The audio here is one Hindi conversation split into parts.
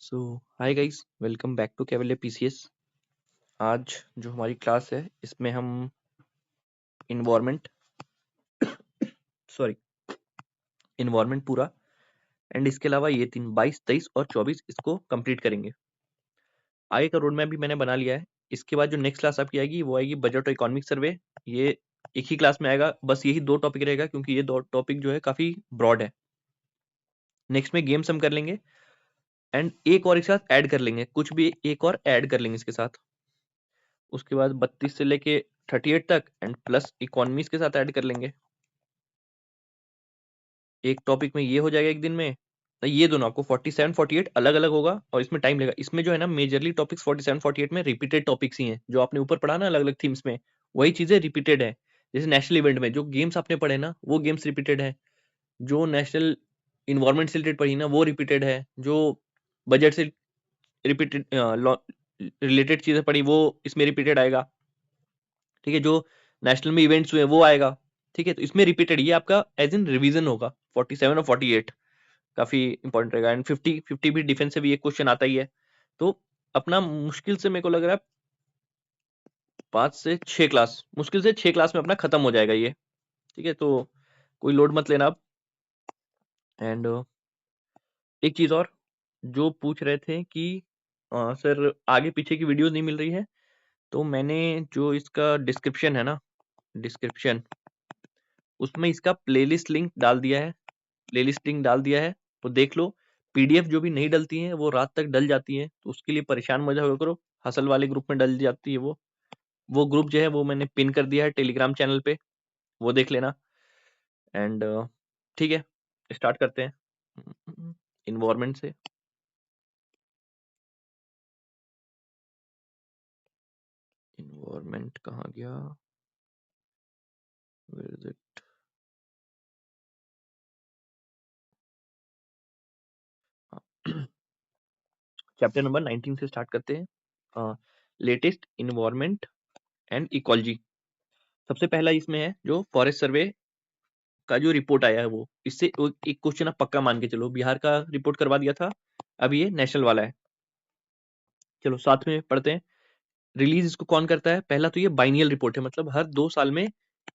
So hi guys, welcome back to Kewal PCS. आज जो हमारी क्लास है इसमें हम इन्वायरमेंट इन्वायरमेंट पूरा एंड इसके अलावा ये 22, 23 और 24 इसको कंप्लीट करेंगे। आगे का रोड मैप भी मैंने बना लिया है। इसके बाद जो नेक्स्ट क्लास आपकी आएगी वो आएगी बजट और इकोनॉमिक सर्वे। ये एक ही क्लास में आएगा, बस यही 2 टॉपिक रहेगा क्योंकि ये 2 टॉपिक जो है काफी ब्रॉड है। नेक्स्ट में गेम्स हम कर लेंगे एंड एक और एक साथ ऐड कर लेंगे, कुछ भी एक और ऐड कर लेंगे इसके साथ। उसके बाद 32 से लेके 38 तक एंड प्लस इकोनॉमीज के साथ ऐड कर लेंगे। एक टॉपिक में ये हो जाएगा एक दिन में। तो ये दोनों आपको 47 48 अलग अलग होगा और इसमें टाइम लगेगा। इसमें जो है ना मेजरली टॉपिक्स 47 48 में रिपीटेड टॉपिक्स ही हैं, जो आपने ऊपर पढ़ा ना अलग अलग थीम्स में, वही चीजें रिपीटेड है। जैसे नेशनल इवेंट में जो गेम्स आपने पढ़े ना वो गेम्स रिपीटेड है, जो नेशनल इन्वायरमेंट से रिलेटेड पढ़ी ना वो रिपीटेड है, जो बजट से रिपीटेड रिलेटेड चीजें पढ़ी वो इसमें रिपीटेड आएगा। ठीक है, जो नेशनल में इवेंट्स हुए वो आएगा। ठीक है, तो इसमें रिपीटेड ये आपका एज इन रिवीजन होगा 47 और 48, काफी इंपॉर्टेंट रहेगा। एंड 50 भी डिफेंस से भी एक क्वेश्चन आता ही है। तो अपना मुश्किल से मेरे को लग रहा है 5 से 6 क्लास, मुश्किल से 6 क्लास में अपना खत्म हो जाएगा ये। ठीक है, तो कोई लोड मत लेना आप। एंड एक चीज और, जो पूछ रहे थे कि सर आगे पीछे की वीडियोस नहीं मिल रही है, तो मैंने जो इसका डिस्क्रिप्शन है ना, डिस्क्रिप्शन उसमें इसका प्लेलिस्ट लिंक डाल दिया है। प्लेलिस्ट लिंक डाल दिया है तो देख लो। पीडीएफ जो भी नहीं डलती है वो रात तक डल जाती है, तो उसके लिए परेशान मत होया करो। हसल वाले ग्रुप में डल जाती है वो ग्रुप जो है वो मैंने पिन कर दिया है टेलीग्राम चैनल पे, वो देख लेना। एंड ठीक है, स्टार्ट करते हैं इन्वायरमेंट से। इन्वायरमेंट कहाँ गया, where is it? Chapter number 19 से स्टार्ट करते हैं। Latest environment and ecology. सबसे पहला इसमें है जो फॉरेस्ट सर्वे का जो रिपोर्ट आया है वो, इससे एक क्वेश्चन आप पक्का मान के चलो। बिहार का रिपोर्ट करवा दिया था, अब ये नेशनल वाला है। चलो साथ में पढ़ते हैं। रिलीज इसको कौन करता है? पहला तो ये बाइनियल रिपोर्ट है, मतलब हर 2 साल में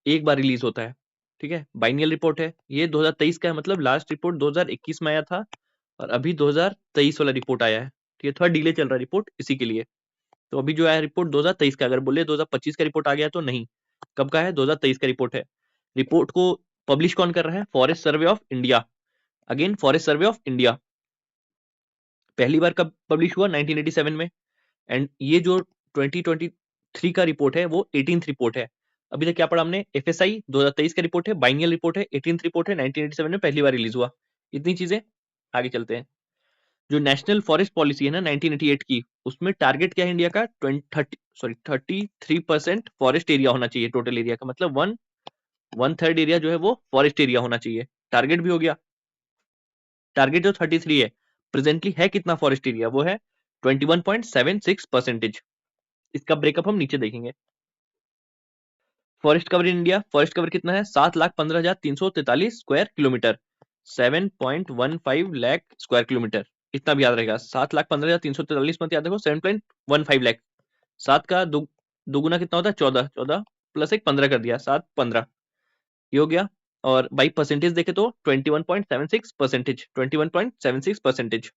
एक बार रिलीज होता है। ठीक है, बाइनियल रिपोर्ट है। ये 2023 का है, मतलब लास्ट रिपोर्ट 2021 में आया था और अभी 2023 वाला रिपोर्ट आया है। ठीक है, थोड़ा डिले चल रहा है रिपोर्ट इसी के लिए। तो अभी जो आया रिपोर्ट 2023 का, अगर बोले 2025 का रिपोर्ट आ गया तो नहीं, कब का है? 2023 का रिपोर्ट है। रिपोर्ट को पब्लिश कौन कर रहा है? Forest survey of India. Again forest survey of India पहली बार कब पब्लिश हुआ? 1987 में। एंड ये जो 2023 का रिपोर्ट है वो 18th रिपोर्ट है। अभी तक क्या पढ़ा हमने? एफएसआई 2023 का रिपोर्ट है, बाइनियल रिपोर्ट है, 18th रिपोर्ट है, 1987 में पहली बार रिलीज हुआ। इतनी चीजें। आगे चलते हैं। जो नेशनल फॉरेस्ट पॉलिसी है ना 1988 की, उसमें टारगेट क्या है इंडिया का? 33% फॉरेस्ट एरिया होना चाहिए टोटल एरिया का, मतलब वन थर्ड एरिया जो है वो फॉरेस्ट एरिया होना चाहिए। टारगेट भी हो गया। टारगेट जो 33 है, प्रेजेंटली है कितना फॉरेस्ट एरिया? वो है 21.76%। इसका ब्रेकअप हम नीचे देखेंगे। Forest cover in India, forest cover कितना है? 7,15,343 square kilometre, 7.15 lakh square kilometre. इतना भी याद रहेगा। 7,15,343 मत याद रखो, 7.15 लाख। 7 का दोगुना कितना होता है? 14, 14 प्लस एक 15 कर दिया, 7 15, ये हो गया। और बाई परसेंटेज देखे तो 21.76%, 21.76%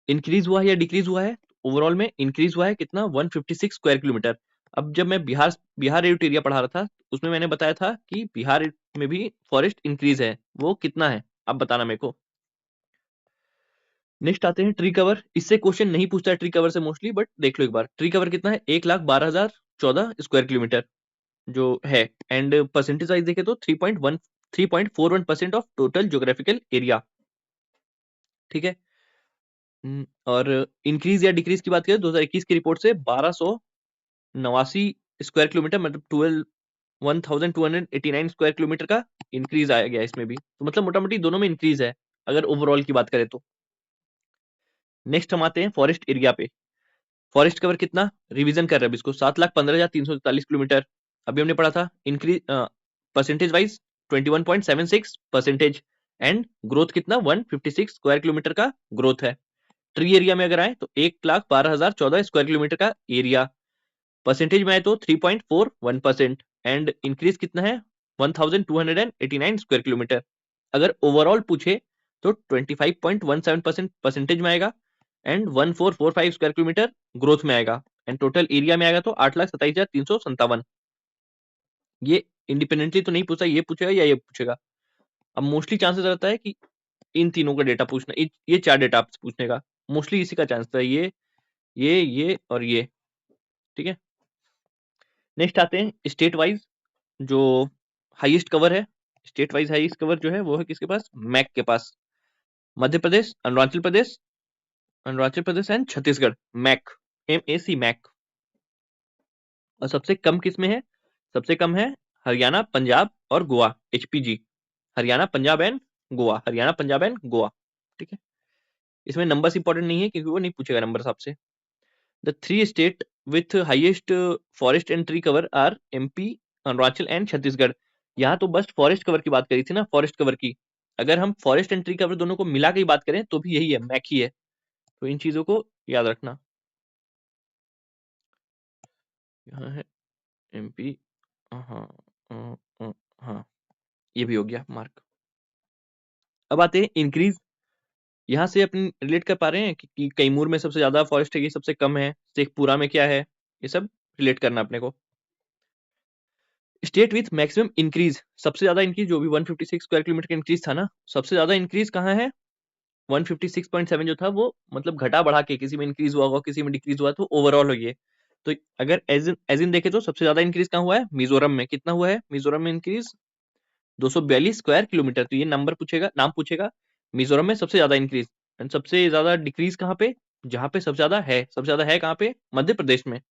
इंक्रीज हुआ है या डिक्रीज हुआ है? ओवरऑल में इंक्रीज हुआ है कितना? 156 स्क्वायर किलोमीटर। अब जब मैं बिहार बिहार एरिया पढ़ा रहा था, उसमें मैंने बताया था कि बिहार में भी फॉरेस्ट इंक्रीज है। वो कितना है अब बताना मेरे को। नेक्स्ट आते हैं ट्री कवर। इससे क्वेश्चन नहीं पूछता है ट्री कवर से मोस्टली, बट देख लो एक बार। ट्री कवर कितना है? 1,12,014 स्क्वायर किलोमीटर जो है। एंड परसेंटेज वाइज देखे तो 3.41% ऑफ टोटल ज्योग्राफिकल एरिया। ठीक है। और इंक्रीज या डिक्रीज की बात करें 2021 की रिपोर्ट से 1289 स्क्वायर किलोमीटर, मतलब 1289 स्क्वायर किलोमीटर का इंक्रीज आया गया इसमें भी। तो मतलब मोटा मोटी दोनों में इंक्रीज है अगर ओवरऑल की बात करें तो। नेक्स्ट हम आते हैं फॉरेस्ट एरिया पे। फॉरेस्ट कवर कितना? रिवीजन कर रहे हैं इसको। 7,15,343 किलोमीटर अभी हमने पढ़ा था। Increase percentage wise 21.76%। And growth कितना 156 स्क्वायर किलोमीटर का ग्रोथ है। ट्री एरिया में अगर आए तो 1,12,014 स्क्वायर किलोमीटर का एरिया, परसेंटेज में आए तो 3.41% एंड इंक्रीज कितना है 1289 स्क्वायर किलोमीटर। अगर ओवरऑल पूछे तो 25.17% परसेंटेज में आएगा एंड 1445 स्क्वायर किलोमीटर ग्रोथ में आएगा एंड टोटल एरिया में आएगा तो 8,27,357। ये इंडिपेंडेंटली तो नहीं पूछा, ये पूछेगा या ये पूछेगा। अब मोस्टली चांसेस रहता है कि इन तीनों का डेटा पूछना, ये चार डेटा आपसे पूछने का मोस्टली इसी का चांस है, ये और ये। ठीक है, नेक्स्ट आते हैं स्टेट वाइज जो हाईएस्ट कवर है। स्टेट वाइज हाईएस्ट कवर जो है वो है किसके पास, मैक के पास। Madhya Pradesh, Arunachal Pradesh and Chhattisgarh, Mac, MAC Mac. और सबसे कम किस में है, सबसे कम है हरियाणा, पंजाब और Goa, HPG। Haryana, Punjab and Goa, Haryana, Punjab and Goa. ठीक है, इसमें नंबर्स इंपॉर्टेंट नहीं है क्योंकि वो नहीं पूछेगा नंबर्स आपसे। The three state with highest forest and tree cover are MP, Arunachal and Chhattisgarh. यहाँ तो बस फॉरेस्ट कवर की बात करी थी ना, फॉरेस्ट कवर की। अगर हम फॉरेस्ट एंड ट्री कवर दोनों को मिला के ही बात करें तो भी यही है, मैक ही है। तो इन चीजों को याद रखना। यहाँ है MP, हाँ, हाँ, ये भी हो गया मार्क। अब आते हैं इंक्रीज। यहाँ से अपन रिलेट कर पा रहे हैं कि कैमूर में सबसे ज्यादा फॉरेस्ट है, ये सबसे कम है, शेखपुरा में क्या है, ये सब रिलेट करना अपने को। स्टेट विथ मैक्सिमम इंक्रीज, सबसे ज्यादा इंक्रीज जो भी 156 स्क्वायर किलोमीटर का इंक्रीज था ना, सबसे ज्यादा इंक्रीज कहाँ है, 156.7 जो था वो मतलब घटा बढ़ा के, किसी में इंक्रीज हुआ होगा, किसी में डिक्रीज हुआ, तो ओवरऑल हो ये। तो अगर एज इन देखे तो सबसे ज्यादा इंक्रीज कहाँ हुआ है, मिजोरम में। कितना हुआ है मिजोरम में इंक्रीज, 242 स्क्वायर किलोमीटर। तो ये नंबर पूछेगा, नाम पूछेगा, मिजोरम में सबसे ज्यादा इंक्रीज। एंड सबसे ज्यादा डिक्रीज कहाँ पे, जहां पे सबसे ज्यादा है, सबसे ज्यादा है कहाँ पे, मध्य प्रदेश में।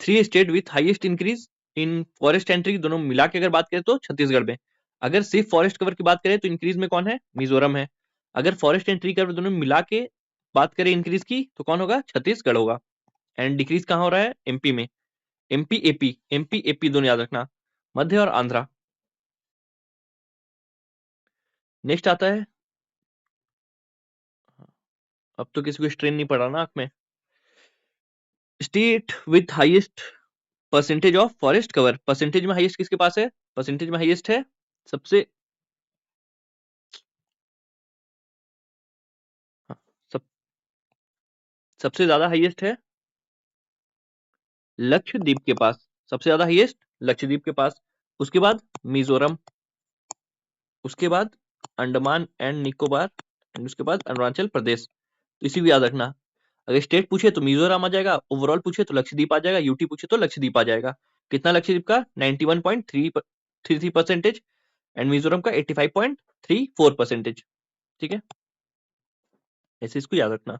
Three state with highest increase in forest entry दोनों मिला के अगर बात करें तो छत्तीसगढ़ में। अगर सिर्फ फॉरेस्ट कवर की बात करें तो इंक्रीज में कौन है, मिजोरम है। अगर फॉरेस्ट एंट्री कवर दोनों मिला के बात करें इंक्रीज की तो कौन होगा, छत्तीसगढ़ होगा। एंड डिक्रीज कहाँ हो रहा है, MP में। MP AP दोनों याद रखना, मध्य और आंध्रा। नेक्स्ट आता है, अब तो किसी को स्ट्रेन नहीं पड़ा ना आंख में। State with highest percentage of forest cover, percentage में हाईएस्ट किसके पास है, परसेंटेज में हाईएस्ट है सबसे, हाँ, सब सबसे ज्यादा हाईएस्ट है लक्षद्वीप के पास, सबसे ज्यादा हाईएस्ट लक्षद्वीप के पास। उसके बाद मिजोरम, उसके बाद अंडमान एंड निकोबार एंड उसके बाद अरुणाचल प्रदेश। तो इसी को याद रखना। अगर स्टेट पूछे तो मिजोरम आ जाएगा, ओवरऑल पूछे तो लक्षद्वीप आ जाएगा, यूटी पूछे तो लक्षद्वीप आ जाएगा। कितना लक्षद्वीप का, 91.33% एंड मिजोरम का 85.34%। ठीक है, ऐसे इसको याद रखना।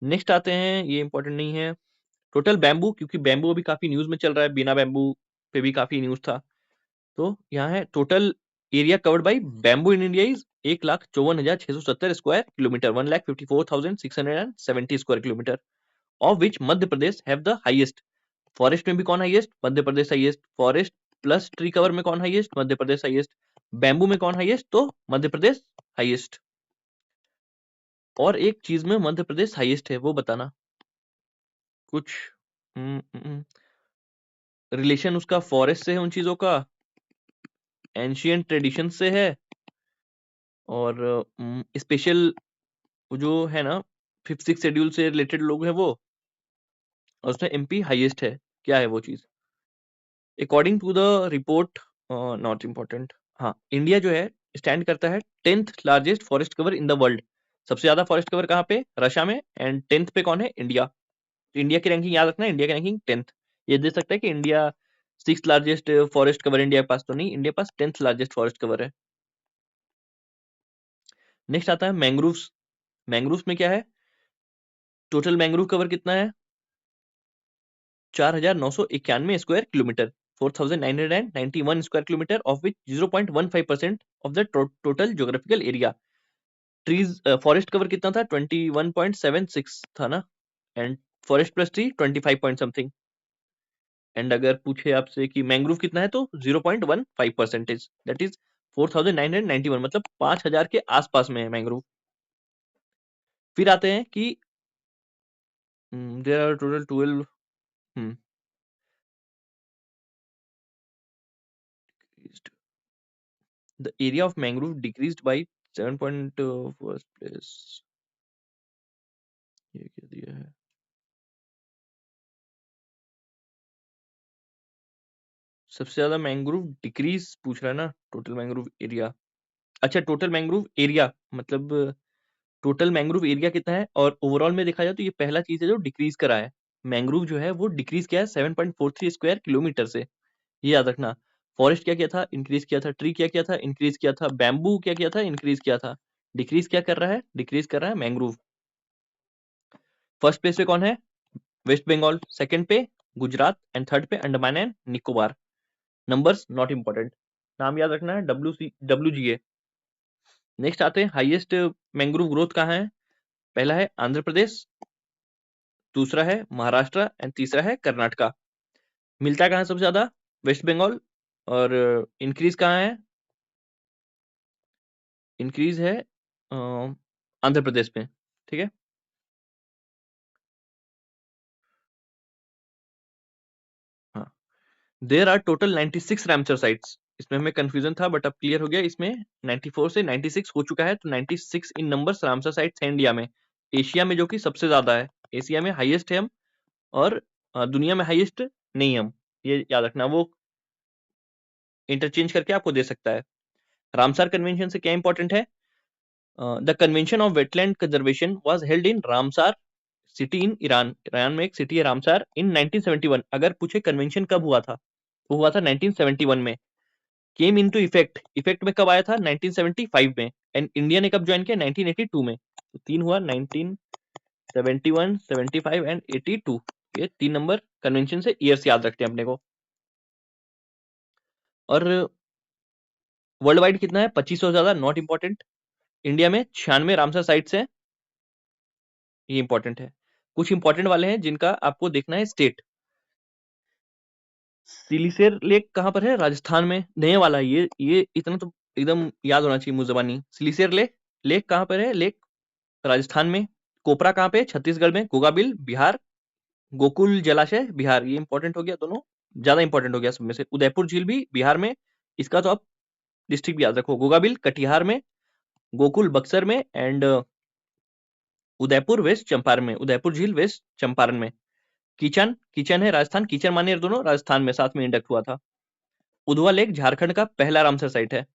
नेक्स्ट आते हैं, ये इंपॉर्टेंट नहीं है, टोटल बैम्बू, क्योंकि बैम्बू अभी काफी न्यूज में चल रहा है, बिना बैम्बू पे भी काफी न्यूज था। तो यहाँ है total area covered by bamboo in India is 1,54,670 square kilometre, 1,54,670 square kilometre, of which Madhya Pradesh have the highest. Forest में भी कौन highest, Madhya Pradesh highest. Forest plus tree cover में कौन highest, Madhya Pradesh highest. Bamboo में कौन हाईएस्ट, तो मध्य प्रदेश हाईएस्ट। और एक चीज में मध्य प्रदेश हाईएस्ट है, वो बताना कुछ। रिलेशन उसका फॉरेस्ट से है, उन चीजों का एंशियंट ट्रेडिशन से है, और स्पेशल जो है ना, फिफ्थ सिक्स शेड्यूल से रिलेटेड लोग हैं वो, और उसमें MP हाईएस्ट है। क्या है वो चीज, according to the report, not important. हाँ, इंडिया जो है स्टैंड करता है 10th largest forest cover in the world. सबसे ज्यादा फॉरेस्ट कवर कहाँ पे, रशिया में, एंड 10th पे कौन है, इंडिया। तो इंडिया की रैंकिंग याद रखना, इंडिया की रैंकिंग 10th। ये दे सकता है कि India 6th largest forest cover India के पास तो नहीं, इंडिया के पास 10th लार्जेस्ट फॉरेस्ट कवर है। नेक्स्ट आता है मैंग्रोव्स। मैंग्रोव्स में क्या है, टोटल मैंग्रोव कवर कितना है, 4,991 square kilometre, 4,991 square kilometre, of which 0.15% of the total geographical area. Trees forest cover कितना था, 21.76 था ना, and forest plus tree 25 point something. And अगर पूछे आपसे कि मैंग्रोव कितना है तो 0.15%, दैट इज 4991, मतलब 5000 के आसपास में है मैंग्रोव। फिर आते हैं कि there are total 12 the area of mangrove decreased by 7 point first place. ये क्या दिया है? सबसे ज्यादा मैंग्रोव डिक्रीज पूछ रहा है ना, टोटल मैंग्रोव एरिया। अच्छा, टोटल मैंग्रोव एरिया मतलब टोटल मैंग्रोव एरिया कितना है, और ओवरऑल में देखा जाए तो ये पहला चीज है जो डिक्रीज करा है। मैंग्रोव जो है वो डिक्रीज किया है 7.43 स्क्वायर किलोमीटर से, ये याद रखना। फॉरेस्ट क्या किया था, इंक्रीज किया था। ट्री क्या किया था, इंक्रीज किया था। बैम्बू क्या किया था, इंक्रीज किया था। डिक्रीज क्या कर रहा है, डिक्रीज कर रहा है मैंग्रोव। फर्स्ट प्लेस पे कौन है, वेस्ट बंगाल। सेकंड पे गुजरात, एंड थर्ड पे Andaman and Nicobar. Numbers not important, नाम याद रखना है, WGA। नेक्स्ट आते हैं हाईएस्ट मैंग्रोव ग्रोथ कहाँ है। पहला है आंध्र प्रदेश, दूसरा है महाराष्ट्र, एंड तीसरा है कर्नाटका। मिलता कहाँ है सबसे ज्यादा, वेस्ट बंगाल। और इंक्रीज कहाँ है, इंक्रीज है आंध्र प्रदेश में। ठीक है। हाँ, there are total 96 Ramsar sites. इसमें हमें कंफ्यूजन था बट अब क्लियर हो गया। इसमें 94 से 96 हो चुका है, तो 96 इन नंबर्स रामसर साइट्स हैं इंडिया में। एशिया में जो कि सबसे ज्यादा है, एशिया में हाईएस्ट है हम, और दुनिया में हाईएस्ट नहीं हम, ये याद रखना। वो इंटरचेंज करके आपको दे सकता है। रामसर कन्वेंशन से क्या इंपॉर्टेंट है, the convention of wetland conservation was held in Ramsar city in Iran. Iran में एक सिटी है रामसर, इन 1971। अगर पूछे कन्वेंशन कब हुआ था, वो हुआ था 1971 में। केम इनटू इफेक्ट, इफेक्ट में कब आया था, 1975 में। एंड इंडिया ने कब ज्वाइन किया, 1982 में। तो तीन हुआ, 1971, 75 एंड 82। ये 3 नंबर कन्वेंशन से ईयर्स याद रखते हैं अपने को। और वर्ल्ड वाइड कितना है, 2500 से ज्यादा, नॉट इंपॉर्टेंट। इंडिया में 96 रामसर साइट्स हैं, ये इंपॉर्टेंट है। कुछ इंपॉर्टेंट वाले हैं जिनका आपको देखना है स्टेट। सिलिसेर लेक कहाँ पर है, राजस्थान में। नए वाला है ये इतना तो एकदम याद होना चाहिए मुझे। सिलिसेर लेक, लेक कहाँ पर है, लेक राजस्थान में। कोपरा कहाँ पे, छत्तीसगढ़ में। गोगाबिल बिहार, गोकुल जलाशय बिहार। ये इंपॉर्टेंट हो गया, दोनों ज्यादा इंपॉर्टेंट हो गया सब में से। उदयपुर झील भी बिहार में, इसका तो आप डिस्ट्रिक्ट भी याद रखो। गोगाबिल कटिहार में, गोकुल बक्सर में, एंड उदयपुर वेस्ट चंपारण में। उदयपुर झील वेस्ट चंपारण में। किचन, किचन है राजस्थान, किचन मानेर दोनों राजस्थान में साथ में इंडक्ट हुआ था। उधवा लेक झारखंड का पहला रामसर साइट है।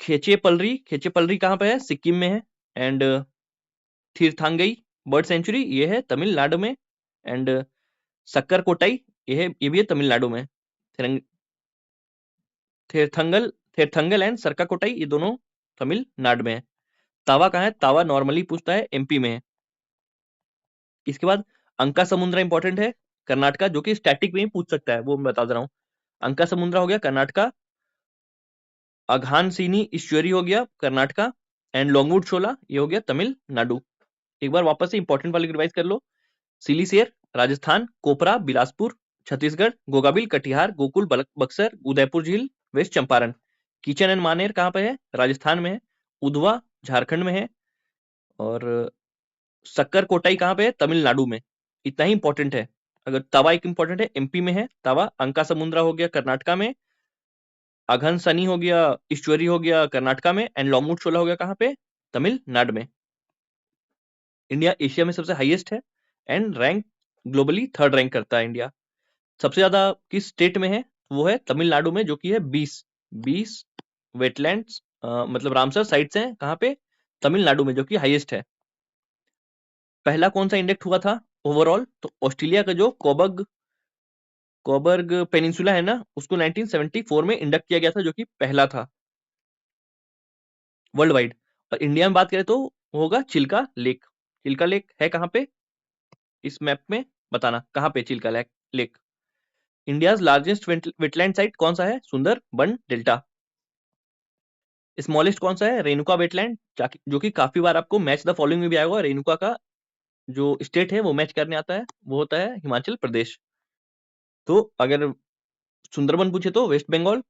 खेचे पलरी, खेचे पलरी कहाँ पे है, सिक्किम में है। एंड तीर्थांगई बर्ड सेंचुरी, ये है तमिलनाडु में। एंड सक्कर कोटाई, ये भी है तमिलनाडु में। थेरथंगल, थेरथंगल एंड सरका कोटाई, ये दोनों तमिलनाडु में है। तावा कहाँ है, तावा नॉर्मली पूछता है एमपी में है। इसके बाद अंका समुद्रा इंपॉर्टेंट है, कर्नाटका, जो कि स्टैटिक में ही पूछ सकता है, वो मैं बता दे रहा हूँ। अंका समुद्रा हो गया कर्नाटका। अघानसीनी ईश्वरी हो गया कर्नाटका। एंड लॉन्गवुड शोला, ये हो गया तमिलनाडु। एक बार वापस से इंपॉर्टेंट वाले रिवाइज कर लो। सिलीसेर राजस्थान, कोपरा बिलासपुर छत्तीसगढ़, गोगाबिल कटिहार, गोकुल बक्सर, उदयपुर झील वेस्ट चंपारण। किचन एंड मानेर कहाँ पे है, राजस्थान में है। उधवा झारखंड में है। और सक्कर कोटाई कहाँ पे है, तमिलनाडु में। इतना ही इंपॉर्टेंट है। अगर तवा एक इंपॉर्टेंट है, एमपी में है तवा। अंका समुद्रा हो गया कर्नाटका में। अघन सनी हो गया, ईश्वरी हो गया कर्नाटका में। एंड लॉन्गवुड शोला हो गया कहाँ पे, तमिलनाडु में। इंडिया एशिया में सबसे हाईएस्ट है, and rank globally third rank करता है इंडिया। सबसे ज्यादा किस स्टेट में है, वो है तमिलनाडु में, जो कि है 20 वेटलैंड्स, मतलब रामसर साइट्स हैं कहाँ पे, तमिलनाडु में, जो कि हाईएस्ट है। पहला कौन सा इंडेक्ट हुआ था ओवरऑल, तो ऑस्ट्रेलिया का जो कोबर्ग पेनिनसुला है ना, उसको 1974 में इंडक्ट किया गया था, जो कि पहला था वर्ल्ड वाइड। और इंडिया में बात करें तो होगा चिल्का लेक। चिल्का लेक है कहाँ पे, इस मैप में बताना कहाँ पे Chilka lake. India largest wetland site कौन सा है, सुंदर बन डेल्टा। स्मॉलेस्ट कौन सा है, रेणुका वेटलैंड, जो कि काफी बार आपको मैच द फॉलोइंग में भी आएगा। रेणुका का जो स्टेट है वो मैच करने आता है, वो होता है हिमाचल प्रदेश। तो अगर सुंदरबन पूछे तो वेस्ट बंगाल।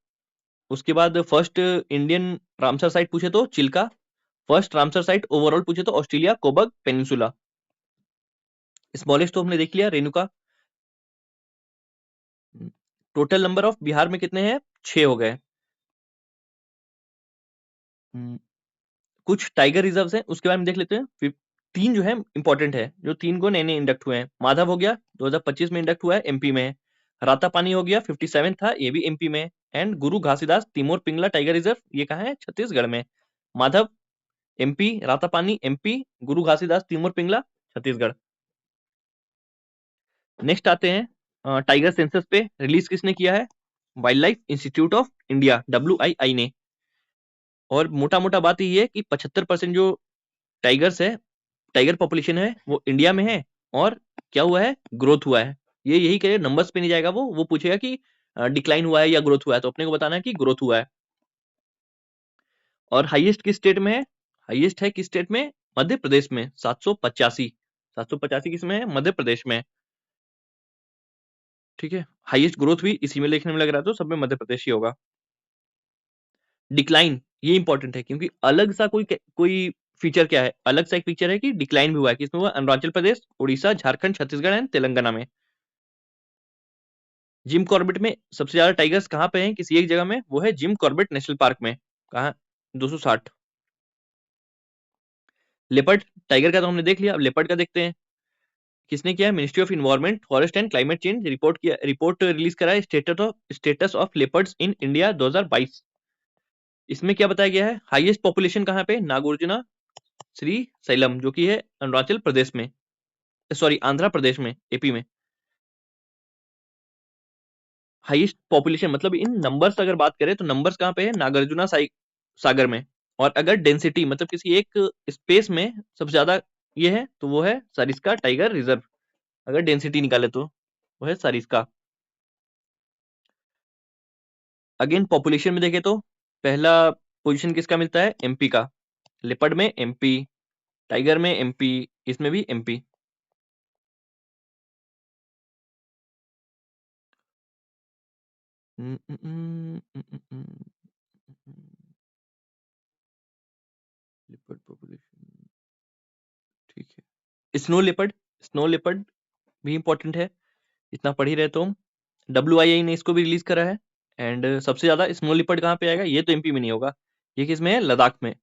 उसके बाद फर्स्ट इंडियन रामसर साइट पूछे तो Chilka. First Ramsar site overall पूछे तो ऑस्ट्रेलिया कोबग पेनिनसुला। स्मॉलेस्ट तो हमने देख लिया Renuka. Total number of Bihar में कितने हैं? 6 हो गए। हम्म, कुछ टाइगर रिजर्व्स हैं, उसके बारे में देख लेते हैं। तीन जो है इंपॉर्टेंट है, जो तीन को नए नए इंडक्ट हुए हैं। माधव हो गया, 2025 में इंडक्ट हुआ है, एमपी में है। राता पानी हो गया, 57 था, ये भी एमपी में है। And Guru Ghasidas Timor Pingla tiger reserve, ये कहाँ है? छत्तीसगढ़ में। माधव एमपी, राता पानी एमपी, गुरु घासीदास तिमोर पिंगला छत्तीसगढ़। नेक्स्ट आते हैं टाइगर सेंसस पे रिलीज किसने किया है? Wild life institute of India, WII ने। और मोटा मोटा बात ये है कि 75% जो टाइगर्स है, टाइगर पॉपुलेशन है, वो इंडिया में है। और क्या हुआ है? ग्रोथ हुआ है। ये यही कहे, नंबर्स पे नहीं जाएगा, वो पूछेगा कि डिक्लाइन हुआ है या ग्रोथ हुआ है, तो अपने को बताना है कि ग्रोथ हुआ है। और हाईएस्ट किस स्टेट में है? हाईएस्ट है किस स्टेट में? मध्य प्रदेश में, 785। 785 किस में है? मध्य प्रदेश में। ठीक है, हाईएस्ट ग्रोथ भी इसी में देखने में लग रहा है, तो सब में मध्य प्रदेश ही होगा। डिक्लाइन ये इंपॉर्टेंट है, क्योंकि अलग सा कोई फीचर क्या है? अलग सा एक फीचर है कि डिक्लाइन भी हुआ है। किसमें हुआ? अरुणाचल प्रदेश, उड़ीसा, झारखंड, छत्तीसगढ़ एंड तेलंगाना में। जिम कॉर्बेट में सबसे ज्यादा टाइगर्स कहाँ पे हैं किसी एक जगह में? वो है जिम कॉर्बेट नेशनल पार्क में। कहाँ? 260। लेपर्ड टाइगर का तो हमने देख लिया, अब लेपर्ड का देखते हैं। किसने किया है? Ministry of environment, forest and climate change report release करा है, status of leopards in India 2022। इसमें क्या बताया गया है? हाईएस्ट पॉपुलेशन कहाँ पे? नागार्जुना श्री सैलम, जो कि है अरुणाचल प्रदेश में, सॉरी आंध्र प्रदेश में, एपी में। हाईएस्ट पॉपुलेशन मतलब इन नंबर्स अगर बात करें तो नंबर्स कहाँ पे है? नागार्जुना सागर में। और अगर डेंसिटी मतलब किसी एक स्पेस में सबसे ज्यादा ये है, तो वो है सरिस्का टाइगर रिजर्व। अगर डेंसिटी निकाले तो वो है सरिस्का। अगेन पॉपुलेशन में देखे तो पहला पोजीशन किसका मिलता है? एमपी का। लेपर्ड में एमपी, टाइगर में एमपी, इसमें भी एमपी। लेपर्ड पॉपुलेशन, ठीक है। स्नो लेपर्ड भी इंपॉर्टेंट है, इतना पढ़ ही रहे तो हम। WII ने इसको भी रिलीज करा है। एंड सबसे ज्यादा स्नो लिपर्ड कहाँ पे आएगा? ये तो एमपी में नहीं होगा, ये किस में है? लद्दाख में,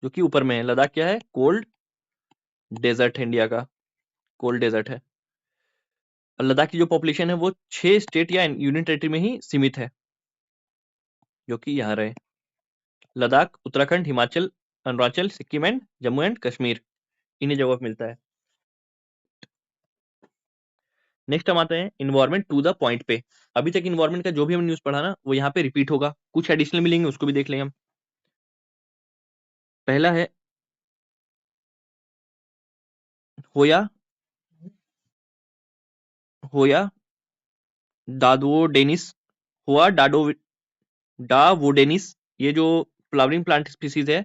जो कि ऊपर में है। लद्दाख क्या है? कोल्ड डेजर्ट है, इंडिया का कोल्ड डेजर्ट है। और लद्दाख की जो पॉपुलेशन है वो 6 स्टेट या यूनियन टेरिटरी में ही सीमित है, जो कि यहाँ रहे। लद्दाख, उत्तराखंड, हिमाचल, अरुणाचल, सिक्किम एंड जम्मू एंड कश्मीर, इन्हीं जगहों पे मिलता है। नेक्स्ट हम आते हैं इन्वायरमेंट टू द पॉइंट पे। अभी तक इन्वायरमेंट का जो भी हम न्यूज पढ़ा ना, वो यहाँ पे रिपीट होगा, कुछ एडिशनल मिलेंगे, उसको भी देख लेंगे हम। पहला है होया होया डाडवोडेनिस, हुआ डावोडेनिस। ये जो फ्लावरिंग प्लांट स्पीसीज है,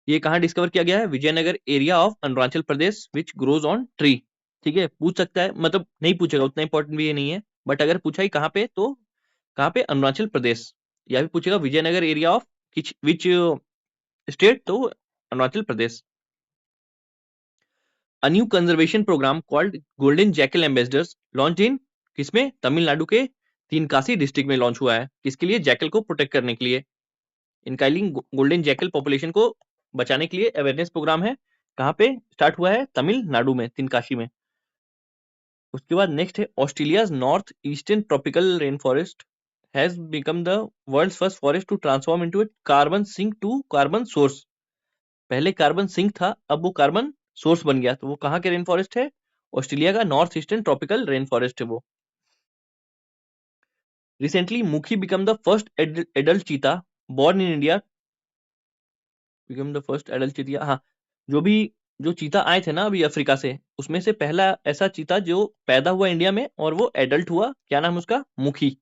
ये कहाँ डिस्कवर किया गया है? Vijaynagar area of Arunachal Pradesh which grows on tree. ठीक है, पूछ सकता है, मतलब नहीं पूछेगा, उतना इंपॉर्टेंट भी ये नहीं है। बट अगर पूछा ही कहाँ पे, तो कहाँ पे? अरुणाचल प्रदेश। या भी पूछेगा Vijaynagar area of which state, तो अरुणाचल प्रदेश। A new conservation program called Golden Jackal Ambassadors launched in किसमें? तमिलनाडु के तीनकासी डिस्ट्रिक्ट में लॉन्च हुआ है। किसके लिए? जैकल को प्रोटेक्ट करने के लिए। इनका गोल्डन जैकल पॉपुलेशन को बचाने के लिए अवेयरनेस प्रोग्राम है। कहाँ पे स्टार्ट हुआ है? तमिलनाडु में, तीनकाशी में। उसके बाद नेक्स्ट है Australia's north eastern tropical rain forest has become the world first forest to transform into a carbon sink to carbon source. पहले कार्बन सिंक था, अब वो कार्बन सोर्स बन गया। तो वो कहाँ के रेन फॉरेस्ट है? ऑस्ट्रेलिया का north eastern tropical rain forest है वो। रिसेंटली मुखी बिकम द फर्स्ट एडल्ट चीता born in India. Become the first adult चीता, हाँ। जो भी जो चीता आए थे ना अभी अफ्रीका से, उसमें से पहला ऐसा चीता जो पैदा हुआ इंडिया में और वो एडल्ट हुआ। क्या नाम है उसका? मुखी।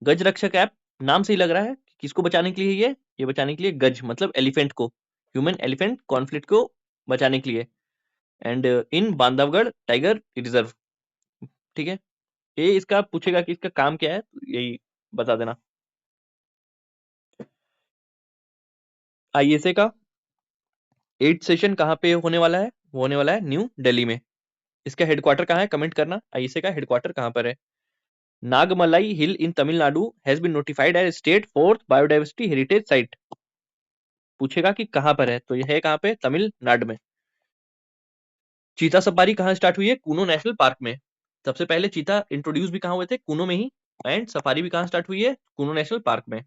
गज रक्षक ऐप, नाम से ही लग रहा है कि किसको बचाने के लिए ये बचाने के लिए, गज मतलब एलिफेंट को, ह्यूमन एलिफेंट कॉन्फ्लिक्ट को बचाने के लिए। And in Bandhavgarh tiger reserve. ठीक है, ये इसका पूछेगा कि इसका काम क्या है, तो यही बता देना। आईएसए का 8th सेशन कहाँ पे होने वाला है? वो होने वाला है न्यू दिल्ली में। इसका हेडक्वार्टर कहाँ है? कमेंट करना, आईएसए का हेडक्वार्टर कहाँ पर है? Nagamalai hill in Tamil Nadu has been notified as state 4th biodiversity heritage site. पूछेगा कि कहाँ पर है, तो यह है कहाँ पे? तमिलनाडु में। चीता सफारी कहाँ स्टार्ट हुई है? कूनो नेशनल पार्क में। सबसे पहले चीता इंट्रोड्यूस भी कहाँ हुए थे? कूनो में ही। एंड सफारी भी कहाँ स्टार्ट हुई है? कूनो नेशनल पार्क में।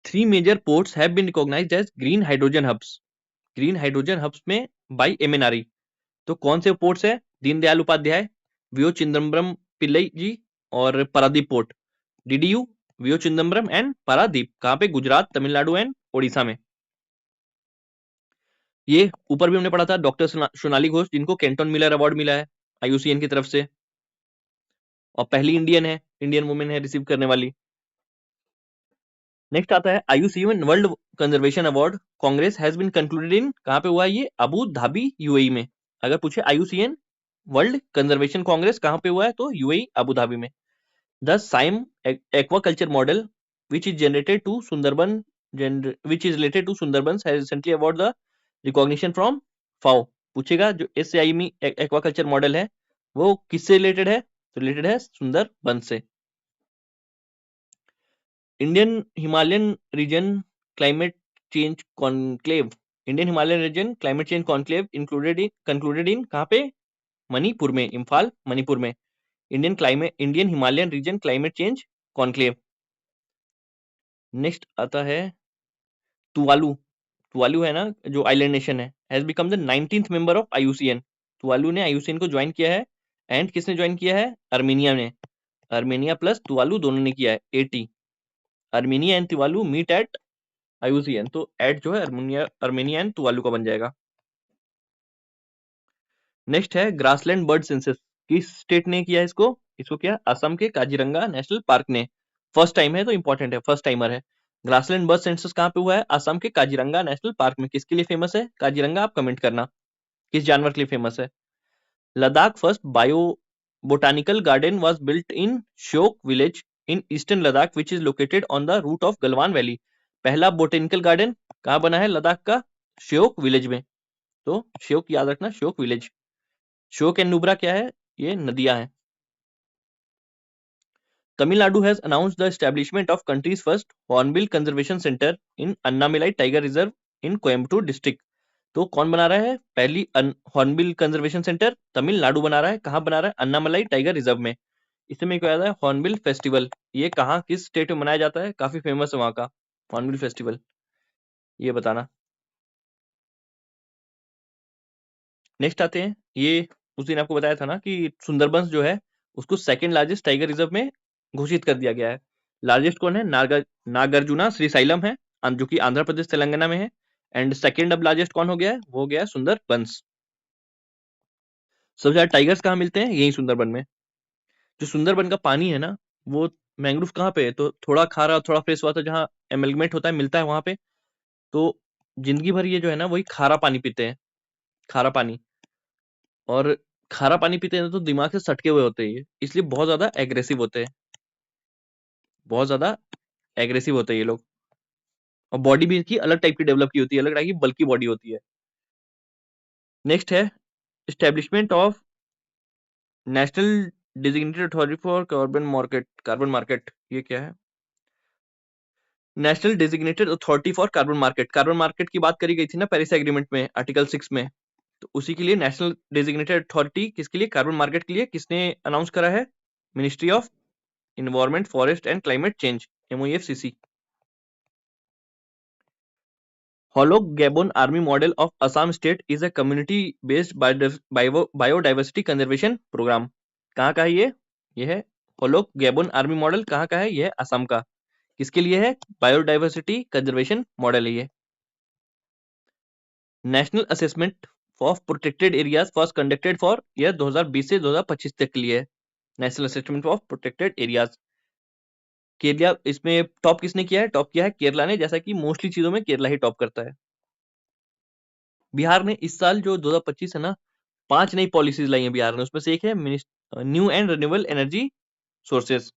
3 major ports have been recognised as green hydrogen hubs. Green hydrogen hubs में बाई एमएनआरई। तो कौन से पोर्ट्स है? दीनदयाल उपाध्याय, वीओ चिदम्बरम पिल्लई जी और Paradip port. DDU, VO Chidambaram and Paradip. कहाँ पे? गुजरात, तमिलनाडु एंड ओडिशा में। ये ऊपर भी हमने पढ़ा था, डॉक्टर सोनाली घोष, जिनको कैंटन मिलर अवार्ड मिला है आईयूसीएन की तरफ से, और पहली इंडियन है, इंडियन वुमेन है रिसीव करने वाली। नेक्स्ट आता है IUCN world conservation award congress has been concluded in. कहाँ पे हुआ ये? अबू धाबी, यूएई में। अगर पूछे आईयूसीएन वर्ल्ड कंजर्वेशन कांग्रेस कहाँ पे हुआ है, तो यूएई अबू धाबी में। The Sime aquaculture model, which is generated to Sundarban, which is related to Sundarbans, has recently awarded the recognition from FAO। पूछेगा जो SAIME aquaculture model है वो किससे रिलेटेड है? तो रिलेटेड है सुंदरबन से। Indian Himalayan region climate change conclave. Indian Himalayan region climate change conclave concluded in कहाँ पे? मणिपुर में, इम्फाल मणिपुर में। Indian Himalayan region climate change conclave. Next आता है तुवालू। तुवालू है ना, जो आइलैंड नेशन है, has become the 19th member of IUCN. Tuvalu ने आईयूसीएन को ज्वाइन किया है। एंड किसने ज्वाइन किया है? अर्मेनिया ने। अर्मेनिया प्लस तुवालू दोनों ने किया है, 80। Armenia and Tuvalu meet at IUCN, तो एट जो है अर्मेनिया एंड तुवालू का बन जाएगा। नेक्स्ट है ग्रासलैंड बर्ड सेंसस। किस स्टेट ने किया इसको? इसको किया असम के काजीरंगा नेशनल पार्क ने। फर्स्ट टाइम है तो इंपॉर्टेंट है, फर्स्ट टाइमर है। ग्रासलैंड बर्ड सेंसस कहाँ पे हुआ है? असम के काजीरंगा नेशनल पार्क में। किसके लिए फेमस है काजीरंगा? आप कमेंट करना किस जानवर के लिए फेमस है। Ladakh first bio botanical garden was built in Shyok village in eastern Ladakh which is located on the route of Galwan valley. पहला बोटेनिकल गार्डन कहाँ बना है लद्दाख का? श्योक विलेज में। तो श्योक याद रखना, श्योक विलेज। श्योक एंड नुब्रा क्या है? ये नदियां हैं। Tamil Nadu has announced the establishment of countries first hornbill conservation centre in Annamalai tiger reserve in Coimbatore district. तो कौन बना रहा है? पहली हॉर्नबिल कंजर्वेशन सेंटर तमिलनाडु बना रहा है। कहाँ बना रहा है? अन्नामलाई टाइगर रिजर्व में। इससे मेरे को याद है हॉर्नबिल फेस्टिवल, ये कहाँ किस स्टेट में मनाया जाता है? काफी फेमस है वहां का हॉर्नबिल फेस्टिवल, ये बताना। नेक्स्ट आते हैं, ये उस दिन आपको बताया था ना कि सुंदरबंस जो है उसको सेकंड लार्जेस्ट टाइगर रिजर्व में घोषित कर दिया गया है। लार्जेस्ट कौन है? नागार्जुना श्रीशैलम है, जो कि आंध्र प्रदेश तेलंगाना में है। एंड सेकंड अब लार्जेस्ट कौन हो गया है? वो हो गया है सुंदरबंस। सबसे ज्यादा टाइगर्स कहाँ मिलते हैं? यही सुंदरबन में। जो सुंदरबन का पानी है ना, वो मैंग्रोव कहाँ पे है? तो थोड़ा खारा थोड़ा फ्रेश वाटर जहाँ एमलगमेंट होता है मिलता है वहां पे। तो जिंदगी भर ये जो है ना वही खारा पानी पीते हैं, खारा पानी। और खारा पानी पीते हैं तो दिमाग से सटके हुए होते हैं ये, इसलिए बहुत ज्यादा एग्रेसिव होते हैं, बहुत ज्यादा एग्रेसिव होते हैं ये लोग। और बॉडी भी इनकी अलग टाइप की डेवलप की होती है, अलग टाइप की बल्की बॉडी होती है। नेक्स्ट है establishment of national designated authority for carbon market. ये क्या है? National designated authority for carbon market. Carbon market की बात करी गई थी ना पेरिस एग्रीमेंट में, आर्टिकल 6 में। तो उसी के लिए नेशनल डेजिग्नेटेड अथॉरिटी किसके लिए? कार्बन मार्केट के लिए। किसने अनाउंस करा है? Ministry of environment forest and climate change, MOEFCC। Hollow Gabon Army Model of Assam State is a community-based biodiversity conservation program। कहाँ का है ये? ये है Hollow Gabon Army Model। कहाँ का है? ये है असम का। किसके लिए है? बायोडाइवर्सिटी कंजर्वेशन मॉडल है ये। National assessment of protected areas first conducted for year 2020 से 2025 तक के लिए है। National assessment of protected areas Kerala, इसमें टॉप किसने किया है? टॉप किया है केरला ने, जैसा कि मोस्टली चीजों में केरला ही टॉप करता है। बिहार ने इस साल जो 2025 है ना, 5 नई पॉलिसीज लाई है बिहार ने। उसमें से एक है new and renewable energy sources.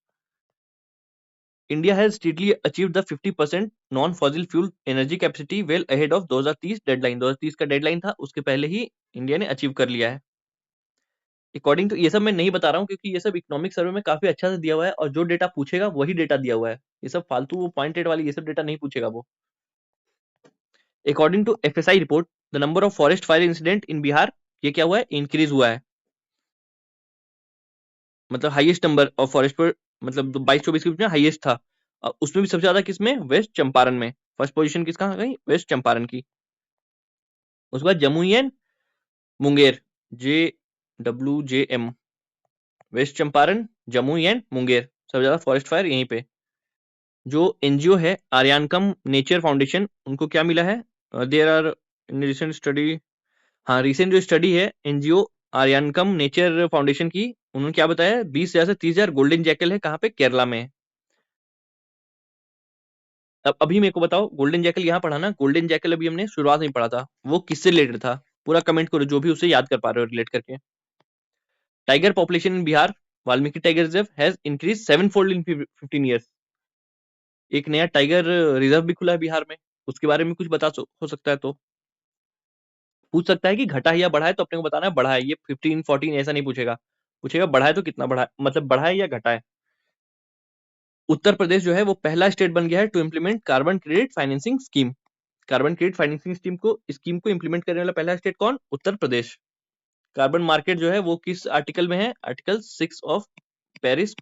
India has steadily achieved the 50% non-fossil fuel energy capacity well ahead of 2030 deadline. 2030 का डेडलाइन था, उसके पहले ही इंडिया ने अचीव कर लिया है। अकॉर्डिंग टू, ये सब मैं नहीं बता रहा हूँ क्योंकि ये सब इकोनॉमिक सर्वे में काफी अच्छा से दिया हुआ है और जो डेटा पूछेगा वही डेटा दिया हुआ है। ये सब फालतू पॉइंटेड वाली ये सब डेटा नहीं पूछेगा वो। According to FSI report, the number of forest fire incident in Bihar, ये क्या हुआ है, इंक्रीज हुआ है। मतलब हाईएस्ट नंबर ऑफ फॉरेस्ट पर, मतलब 22-24 के बीच में हाईएस्ट था। उसमें भी सबसे ज्यादा किसमें, वेस्ट चंपारण में। फर्स्ट पोजीशन किसका आ गई, वेस्ट चंपारण की। उसके बाद Jamui and Munger, JWJM, west Champaran, Jamui and Munger, सबसे ज्यादा फॉरेस्ट फायर यहीं पे। जो एनजीओ है आर्यानकम नेचर फाउंडेशन, उनको क्या मिला है, there are in recent study, हाँ रिसेंट जो स्टडी है एनजीओ आर्यानकम नेचर फाउंडेशन की, उन्होंने क्या बताया, 20,000 से 30,000 गोल्डन जैकल है, कहाँ पे, केरला में। अब अभी मेरे को बताओ, गोल्डन जैकल यहाँ पढ़ा ना, गोल्डन जैकल अभी हमने शुरुआत में पढ़ा था, वो किससे रिलेटेड था, पूरा कमेंट करो जो भी उसे याद कर पा रहे हो रिलेट करके। Tiger population in Bihar, Valmiki tiger reserve has increase 7 fold in 15 years. एक नया टाइगर रिजर्व भी खुला है बिहार में, उसके बारे में कुछ हो सकता है तो पूछ सकता है कि घटा है या बढ़ा है, तो अपने को बताना है बढ़ा है। ये 15-14 ऐसा नहीं पूछेगा, पूछेगा बढ़ा है तो कितना बढ़ा है, मतलब बढ़ा है या घटा है। उत्तर प्रदेश जो है वो पहला स्टेट बन गया है to implement carbon credit financing scheme. Carbon credit financing scheme को इम्प्लीमेंट करने वाला पहला स्टेट कौन, उत्तर प्रदेश। कार्बन मार्केट जो है वो किस आर्टिकल में है, article 6 of Paris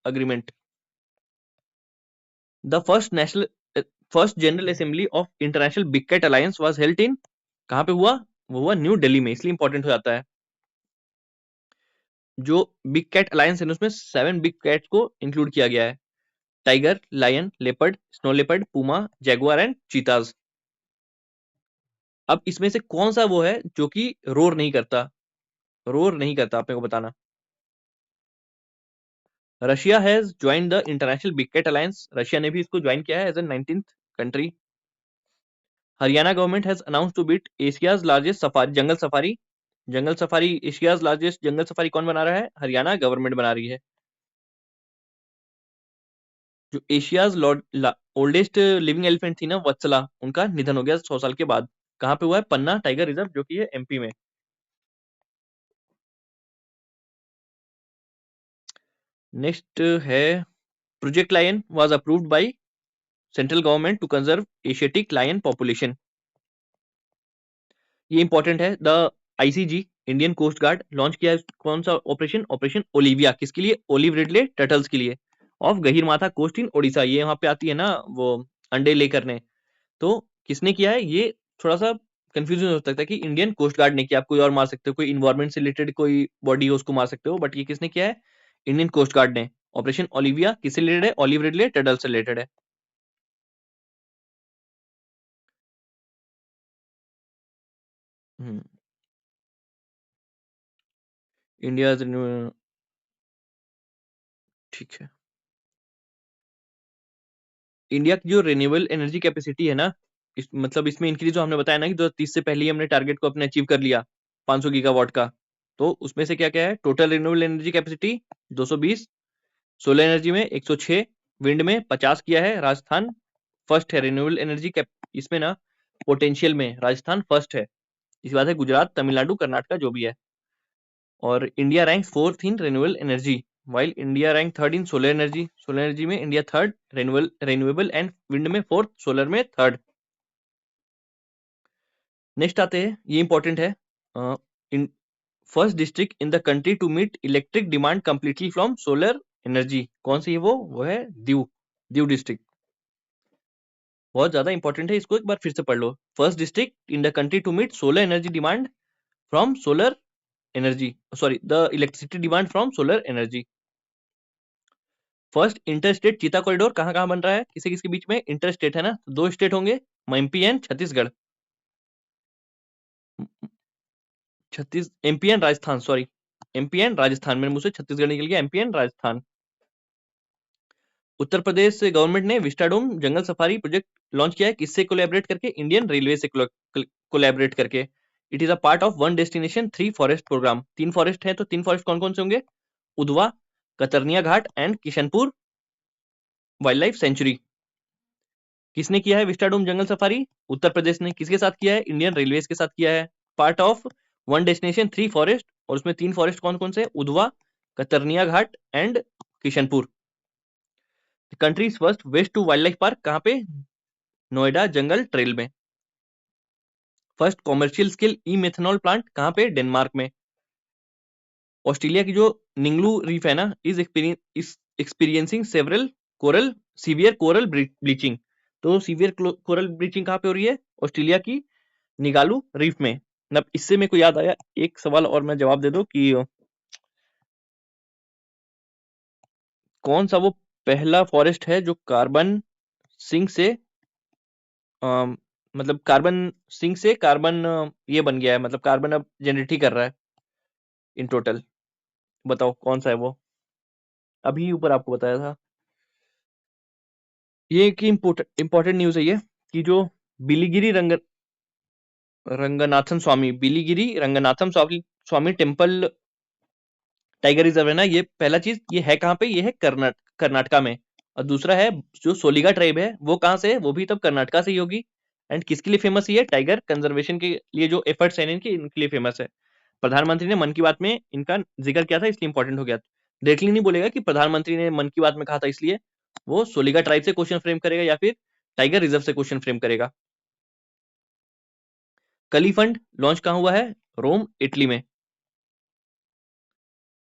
agreement. The first general assembly of international big cat alliance was held in, कहां पे हुआ, वो हुआ न्यू दिल्ली में, इसलिए इंपॉर्टेंट हो जाता है। जो बिग कैट अलायंस है उसमें 7 बिग कैट को इंक्लूड किया गया है, tiger, lion, leopard, snow leopard, puma, jaguar and cheetahs. अब इसमें से कौन सा वो है जो कि रोर नहीं करता, रोर नहीं करता, आपने को बताना। Russia has join the international big cat alliance, Russia ने भी इसको ज्वाइन किया है as a 19th country. Haryana government has announce to build Asia's largest safari jungle safari Asia's largest jungle safari कौन बना रहा है, हरियाणा गवर्नमेंट बना रही है। जो एशियाज ओल्डेस्ट लिविंग एलिफेंट थी ना वत्सला, उनका निधन हो गया 100 साल के बाद। कहां पे हुआ है, पन्ना टाइगर रिजर्व जो कि है MP में। नेक्स्ट है, project lion was approved by central government to conserve Asiatic lion population. ये इंपॉर्टेंट है। The ICG Indian coast guard launch किया है कौन सा ऑपरेशन, ऑपरेशन ओलिविया, किसके लिए, ओलिव रिडले टर्टल्स के लिए, ऑफ गहीरमाथा कोस्ट इन ओडिशा। ये वहां पे आती है ना वो अंडे ले करने, तो किसने किया है ये, थोड़ा सा कंफ्यूजन हो सकता है कि इंडियन कोस्ट गार्ड ने किया, आप कोई और मार सकते हो, कोई इन्वायरमेंट से रिलेटेड कोई बॉडी हो उसको मार सकते हो, बट ये किसने किया है, इंडियन कोस्ट गार्ड ने। ऑपरेशन ओलिविया किससे रिलेटेड है, ओलिव रिडले टर्टल से रिलेटेड है। इंडिया, ठीक है। इंडिया की जो रिन्यूएबल एनर्जी कैपेसिटी है ना, मतलब इसमें इंक्रीज जो हमने बताया ना कि 2030 से पहले ही हमने टारगेट को अपने अचीव कर लिया 500 गीगावाट का। तो उसमें से क्या क्या है, total renewable energy capacity 220, solar energy में 106, विंड में 50 किया है, राजस्थान फर्स्ट है रिन्यूएबल एनर्जी कैप, इसमें ना पोटेंशियल में राजस्थान फर्स्ट है। इसके बाद है गुजरात, तमिलनाडु, कर्नाटका जो भी है। और India rank fourth in renewable energy, while India rank third in solar energy, solar energy में India third, renewable and wind में फोर्थ, सोलर में थर्ड। नेक्स्ट आते हैं, ये इंपॉर्टेंट है, in first district in the country to meet electric demand completely from solar energy, कौन सी है वो है दीव, दीव डिस्ट्रिक्ट। बहुत ज्यादा इंपॉर्टेंट है, इसको एक बार फिर से पढ़ लो। First district in the country to meet solar energy demand from solar energy, sorry the electricity demand from solar energy. First interstate cheetah corridor कहाँ कहाँ बन रहा है, किसी किसके बीच में, इंटरस्टेट है ना, तो 2 स्टेट होंगे, MP एंड छत्तीसगढ़, छत्तीस MP and Rajasthan, sorry MP and Rajasthan, मेरे मुंह से छत्तीसगढ़ निकल गया, MP and Rajasthan. Uttar Pradesh government ने vistadome jungle safari project launch किया है, किससे कोलैबोरेट करके, इंडियन रेलवे से कोलैबोरेट करके। It is a part of one destination 3 forest programme, 3 forest है, तो 3 फॉरेस्ट कौन कौन से होंगे, Udhwa, Katarniya Ghat and Kishanpur wildlife sanctuary. किसने किया है vistadome jungle safari? Uttar Pradesh ने। किसके साथ किया है? इंडियन रेलवेज के साथ किया है। Part of one destination 3 forest, और उसमें 3 फॉरेस्ट कौन कौन से? Udhwa, Katarniya Ghat and Kishanpur. Country's first waste to wildlife park कहाँ पे? नोएडा जंगल ट्रेल में। First commercial scale E methanol plant कहाँ पे? डेनमार्क में। ऑस्ट्रेलिया की जो निंगलू रीफ है ना, is experiencing several coral severe coral bleaching. तो सीवियर कोरल ब्लीचिंग कहाँ पे हो रही है? ऑस्ट्रेलिया की निगालू रीफ में। मतलब इससे मेरे को याद आया एक सवाल और मैं जवाब दे दूं कि कौन सा वो पहला फॉरेस्ट है जो कार्बन सिंक से मतलब कार्बन सिंक से कार्बन ये बन गया है, मतलब कार्बन अब जनरेट ही कर रहा है इन टोटल। बताओ कौन सा है वो? अभी ऊपर आपको बताया था। ये एक इम्पोर्टेंट न्यूज है ये, कि जो बिलीगिरी रंगनाथन स्वामी, बिलीगिरी रंगनाथन स्वामी टेम्पल टाइगर रिजर्व है ना, ये पहला चीज ये है कहाँ पे? ये है कर्नाटका में। और दूसरा है जो सोलिगा ट्राइब है वो कहाँ से है? वो भी तब कर्नाटका से ही होगी। एंड किसके लिए फेमस है? टाइगर कंजर्वेशन के लिए जो एफर्ट्स हैं इनके लिए फेमस है। प्रधानमंत्री ने मन की बात में इनका जिक्र किया था, इसलिए इंपॉर्टेंट हो गया। डायरेक्टली नहीं बोलेगा कि प्रधानमंत्री ने मन की बात में कहा था, इसलिए वो सोलिगा ट्राइब से क्वेश्चन फ्रेम करेगा या फिर टाइगर रिजर्व से क्वेश्चन फ्रेम करेगा। कली फंड लॉन्च कहाँ हुआ है? रोम इटली में।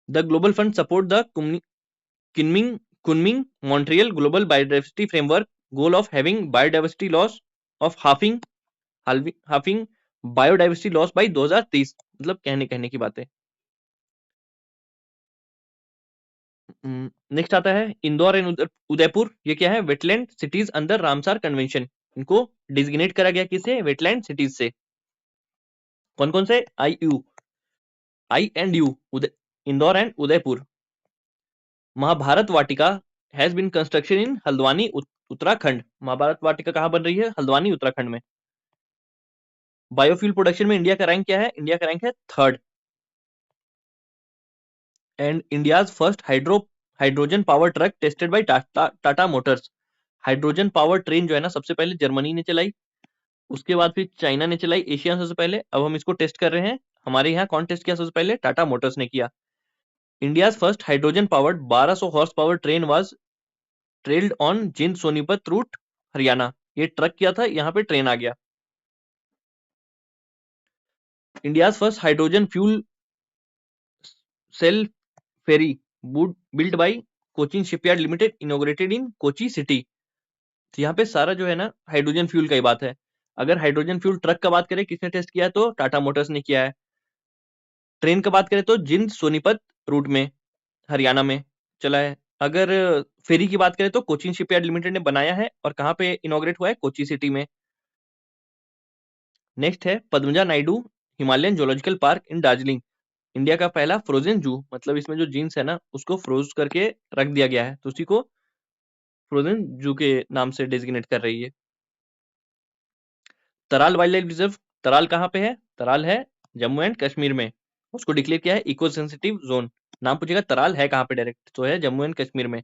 The global fund support the Kunming Kunming Montreal global biodiversity framework goal of having biodiversity loss of halving biodiversity loss by 2030। मतलब कहने कहने की बात है। नेक्स्ट आता है इंदौर एंड उदयपुर। ये क्या है? Wetland cities under Ramsar convention. इनको डिजिग्नेट करा गया किसे? वेटलैंड सिटीज से। कौन कौन से? I and U, Indore and Udaipur. Mahabharat Vatika has been construction in Haldwani Uttarakhand. Mahabharat Vatika कहां बन रही है? हल्द्वानी उत्तराखंड में। बायोफ्यूल प्रोडक्शन में इंडिया का रैंक क्या है? इंडिया का रैंक है 3rd। And India's first hydrogen power truck tested by Tata Motors. Hydrogen power train जो है ना, सबसे पहले जर्मनी ने चलाई, उसके बाद फिर चाइना ने चलाई एशिया में सबसे पहले। अब हम इसको टेस्ट कर रहे हैं। हमारे यहाँ कौन टेस्ट किया सबसे पहले? टाटा मोटर्स ने किया। India's first hydrogen powered 1200 horse power train was trailed on Jind Sonipat root Haryana. ये ट्रक किया था, यहाँ पे ट्रेन आ गया। India's first hydrogen fuel cell ferry built by Cochin shipyard limited inaugurated in Kochi city. तो यहाँ पे सारा जो है ना हाइड्रोजन फ्यूल का ही बात है। अगर हाइड्रोजन फ्यूल ट्रक का बात करें किसने टेस्ट किया, तो टाटा मोटर्स ने किया है। ट्रेन का बात करें तो जिंद सोनीपत रूट में हरियाणा में चला है। अगर फेरी की बात करें तो कोचिन शिपयार्ड लिमिटेड ने बनाया है, और कहाँ पे इनोग्रेट हुआ है? कोची सिटी में। नेक्स्ट है Padmaja Naidu Himalayan zoological park इन दार्जिलिंग। इंडिया का पहला फ्रोजन जू, मतलब इसमें जो जीन्स है ना उसको फ्रोज करके रख दिया गया है, तो उसी को फ्रोजन जू के नाम से डेजिग्नेट कर रही है। तराल वाइल्ड लाइफ रिजर्व, तराल कहाँ पे है? तराल है जम्मू एंड कश्मीर में। उसको डिक्लेयर किया है इको सेंसिटिव जोन। नाम पूछेगा तराल है कहाँ पे, डायरेक्ट तो है जम्मू एंड कश्मीर में।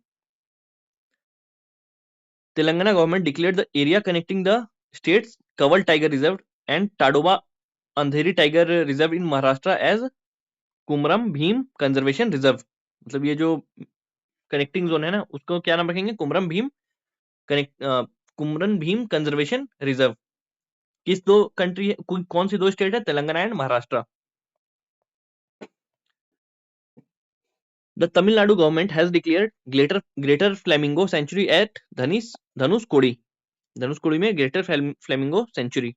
Telangana government declared the area connecting the states Kawal tiger reserve and Tadoba Andhari tiger reserve in Maharashtra as Kumram Bheem conservation reserve. मतलब ये जो कनेक्टिंग जोन है ना उसको क्या नाम रखेंगे? Kumram Bheem connect Kumram Bheem conservation reserve. किस दो कंट्री है, कौन सी दो स्टेट है? Telangana and Maharashtra. The Tamil Nadu government has declared greater flamingo sanctuary at Dhanushkodi. Dhanushkodi में greater flamingo sanctuary.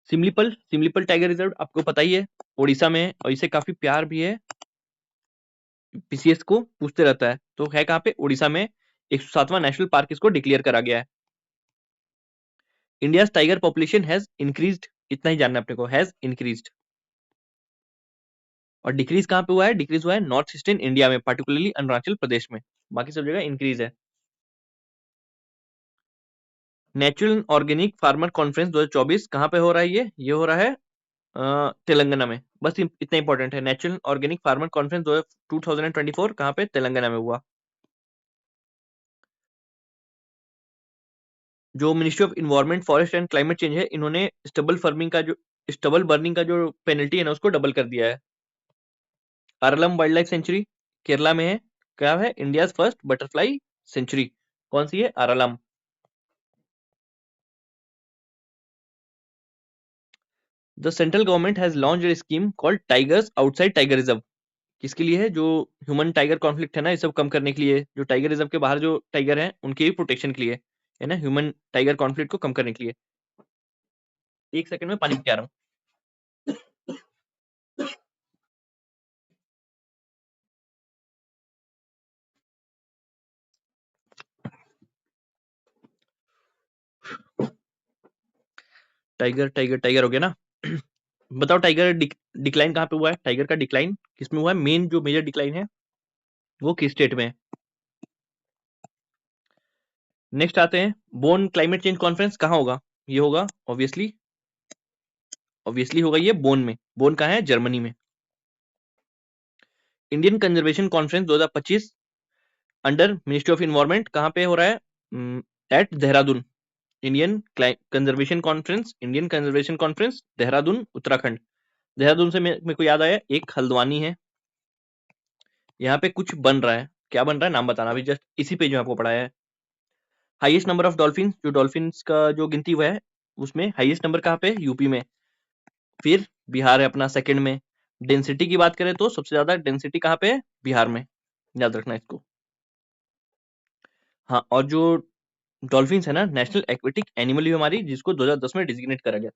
Similipal tiger reserve आपको पता ही है, उड़ीसा में है, और इसे काफी प्यार भी है, पीसीएस को पूछते रहता है। तो है कहाँ पे? उड़ीसा में। 107वां नेशनल पार्क इसको डिक्लेयर करा गया है। India tiger population has increased, इतना ही जानना है अपने को, हैज इंक्रीज्ड। और डिक्रीज कहाँ पे हुआ है? डिक्रीज हुआ है नॉर्थ ईस्टर्न इंडिया में, पार्टिकुलरली अरुणाचल प्रदेश में। बाकी सब जगह इंक्रीज है। नेचुरल ऑर्गेनिक फार्मर कॉन्फ्रेंस 2024 कहाँ पे हो रहा है? ये हो रहा है तेलंगाना में। बस इतना इंपॉर्टेंट है। नेचुरल ऑर्गेनिक फार्मर कॉन्फ्रेंस 2024 कहाँ पे? तेलंगाना में हुआ। जो ministry of environment forest and climate change है, इन्होंने स्टबल बर्निंग का जो पेनल्टी है ना, उसको डबल कर दिया है। Aralam wild life sanctuary Kerala में है। क्या है? India first butterfly century. कौन सी है? Aralam. The central government has launch a scheme called tigers outside tiger reserve. किसके लिए है? जो ह्यूमन टाइगर कॉन्फ्लिक्ट है ना, ये सब कम करने के लिए, जो टाइगर रिजर्व के बाहर जो टाइगर है उनके प्रोटेक्शन के लिए, है ना, ह्यूमन टाइगर कॉन्फ्लिक्ट को कम करने के लिए। एक सेकंड में पानी पी आ रहा हूँ। टाइगर टाइगर टाइगर हो गया ना। बताओ टाइगर डिक्लाइन कहाँ पे हुआ है? टाइगर का डिक्लाइन किसमें हुआ है? मेन जो मेजर डिक्लाइन है वो किस स्टेट में है? नेक्स्ट आते हैं, बोन क्लाइमेट चेंज कॉन्फ्रेंस कहाँ होगा? ये होगा ऑब्वियसली होगा ये बोन में। बोन कहाँ है? जर्मनी में। Indian conservation conference 2025 under ministry of environment कहाँ पे हो रहा है? At Dehradun. Indian conservation conference Dehradun Uttarakhand. Dehradun से मेरे को याद आया, एक हल्द्वानी है, यहाँ पे कुछ बन रहा है। क्या बन रहा है? नाम बताना। अभी जस्ट इसी पेज में आपको पढ़ाया है। हाईएस्ट नंबर ऑफ डॉल्फिन, जो डॉल्फिन्स का जो गिनती हुआ है उसमें हाईएस्ट नंबर कहाँ पे? यूपी में। फिर बिहार है अपना सेकंड में। डेंसिटी की बात करें तो सबसे ज्यादा डेंसिटी कहाँ पे है? बिहार में। याद रखना इसको। हाँ, और जो डॉल्फिन्स है ना, नेशनल एक्वेटिक एनिमल है हमारी, जिसको 2010 में डिजिग्नेट करा गया।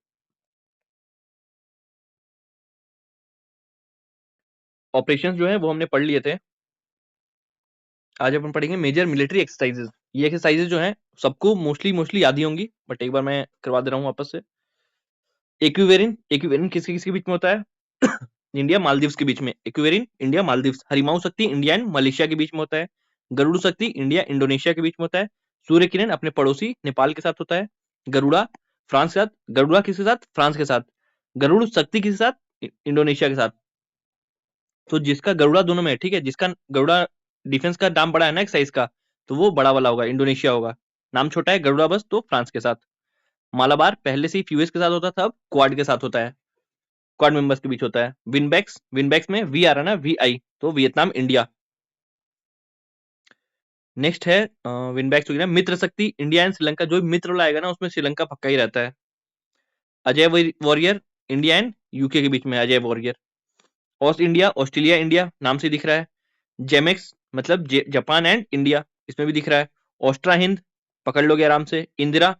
ऑपरेशंस जो है वो हमने पढ़ लिए थे। आज अपन पढ़ेंगे मेजर मिलिट्री एक्सरसाइजेज। ये एक्सरसाइजेज जो है सबको मोस्टली याद ही होंगी, बट एक बार मैं करवा दे रहा हूँ वापस से। एक्विवेरिन, एक्विवेरिन किसके किसके बीच में होता है? इंडिया मालदीव्स के बीच में। एक्विवेरिन इंडिया मालदीव्स। हरिमाऊ शक्ति इंडिया एंड मलेशिया के बीच में होता है। गरुड़ शक्ति इंडिया इंडोनेशिया के बीच में होता है। सूर्य किरण अपने पड़ोसी नेपाल के साथ होता है। गरुड़ा फ्रांस के साथ। गरुड़ा किसके साथ? फ्रांस के साथ। गरुड़ शक्ति किसके साथ? इंडोनेशिया के साथ। तो जिसका गरुड़ा दोनों में है, ठीक है, जिसका गरुड़ा डिफेंस का दाम बड़ा है ना एक्साइज का, तो वो बड़ा वाला होगा, इंडोनेशिया होगा। नाम छोटा है गरुड़ा बस, तो फ्रांस के साथ। मालाबार पहले से ही यूएस के साथ होता था, अब क्वाड के साथ होता है। क्वाड मेंबर्स के बीच होता है। विनबैक्स, विनबैक्स में वी आ रहा है ना, वी आई, तो वियतनाम इंडिया। नेक्स्ट है विनबैक्स हो गया। मित्र शक्ति इंडिया एंड श्रीलंका, जो मित्र लाएगा ना उसमें श्रीलंका पक्का ही रहता है। Ajay warrior India and UK के बीच में, अजय वॉरियर। ऑस्ट इंडिया ऑस्ट्रेलिया इंडिया, नाम से दिख रहा है। जेमेक्स मतलब जापान एंड इंडिया, इसमें भी दिख रहा है। ऑस्ट्रा हिंद, पकड़ लोगे आराम से। इंदिरा,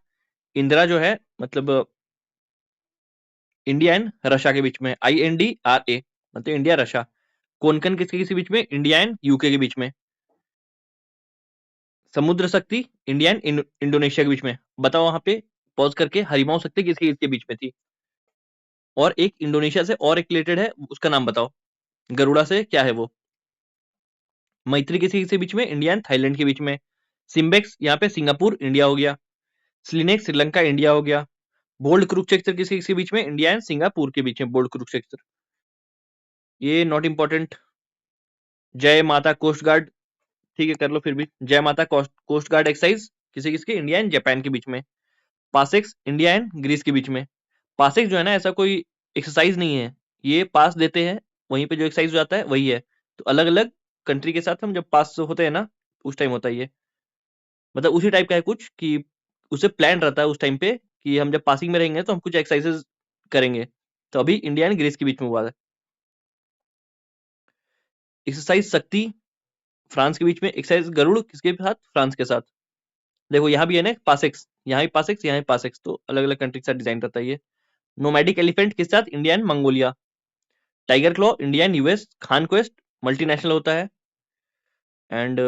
इंदिरा जो है मतलब इंडिया एंड रशिया के बीच में, INDRA, मतलब इंडिया रशिया। कोनकन किसके किसी बीच में? इंडिया एंड यूके के बीच में। समुद्र शक्ति इंडिया एंड इंडोनेशिया के बीच में। बताओ वहां पे पॉज करके, हरिमाऊ शक्ति किसके किसके बीच में थी? और एक इंडोनेशिया से और एक रिलेटेड है, उसका नाम बताओ। गरुड़ा से क्या है वो? मैत्री किसी किसी बीच में? इंडिया एंड थाईलैंड के बीच में। सिम्बेक्स यहाँ पे सिंगापुर इंडिया हो गया। स्लिनेक्स श्रीलंका इंडिया हो गया। बोल्ड कुरुक्षेत्र किसी किसी बीच में? इंडिया एंड सिंगापुर के बीच में बोल्ड कुरुक्षेत्र। ये नॉट इंपॉर्टेंट। जय माता कोस्ट गार्ड, ठीक है कर लो फिर भी। जय माता कोस्ट गार्ड एक्सरसाइज किसी किसके? इंडिया एंड जापान के बीच में। पासेक्स इंडिया एंड ग्रीस के बीच में। पासेक्स जो है ना, ऐसा कोई एक्सरसाइज नहीं है, ये पास देते हैं, वहीं पे जो एक्सरसाइज हो जाता है वही है। तो अलग अलग कंट्री के साथ हम जब पास होते हैं ना, उस टाइम होता है ये। मतलब उसी टाइप का है कुछ, कि उसे प्लान रहता है उस टाइम पे, कि हम जब पासिंग में रहेंगे तो हम कुछ एक्सरसाइजेस करेंगे। तो अभी इंडिया एंड ग्रीस के बीच में हुआ है। एक्सरसाइज शक्ति फ्रांस के बीच में। एक्सरसाइज गरुड़ किसके साथ? फ्रांस के साथ। देखो यहाँ भी है ना पासेक्स, यहाँ भी पासेक्स, यहाँ भी पासेक्स, तो अलग अलग कंट्री के साथ डिजाइन रहता है ये। नोमैडिक एलिफेंट किस साथ? India and Mongolia. Tiger claw India and US. Khaan quest multinational होता है। एंड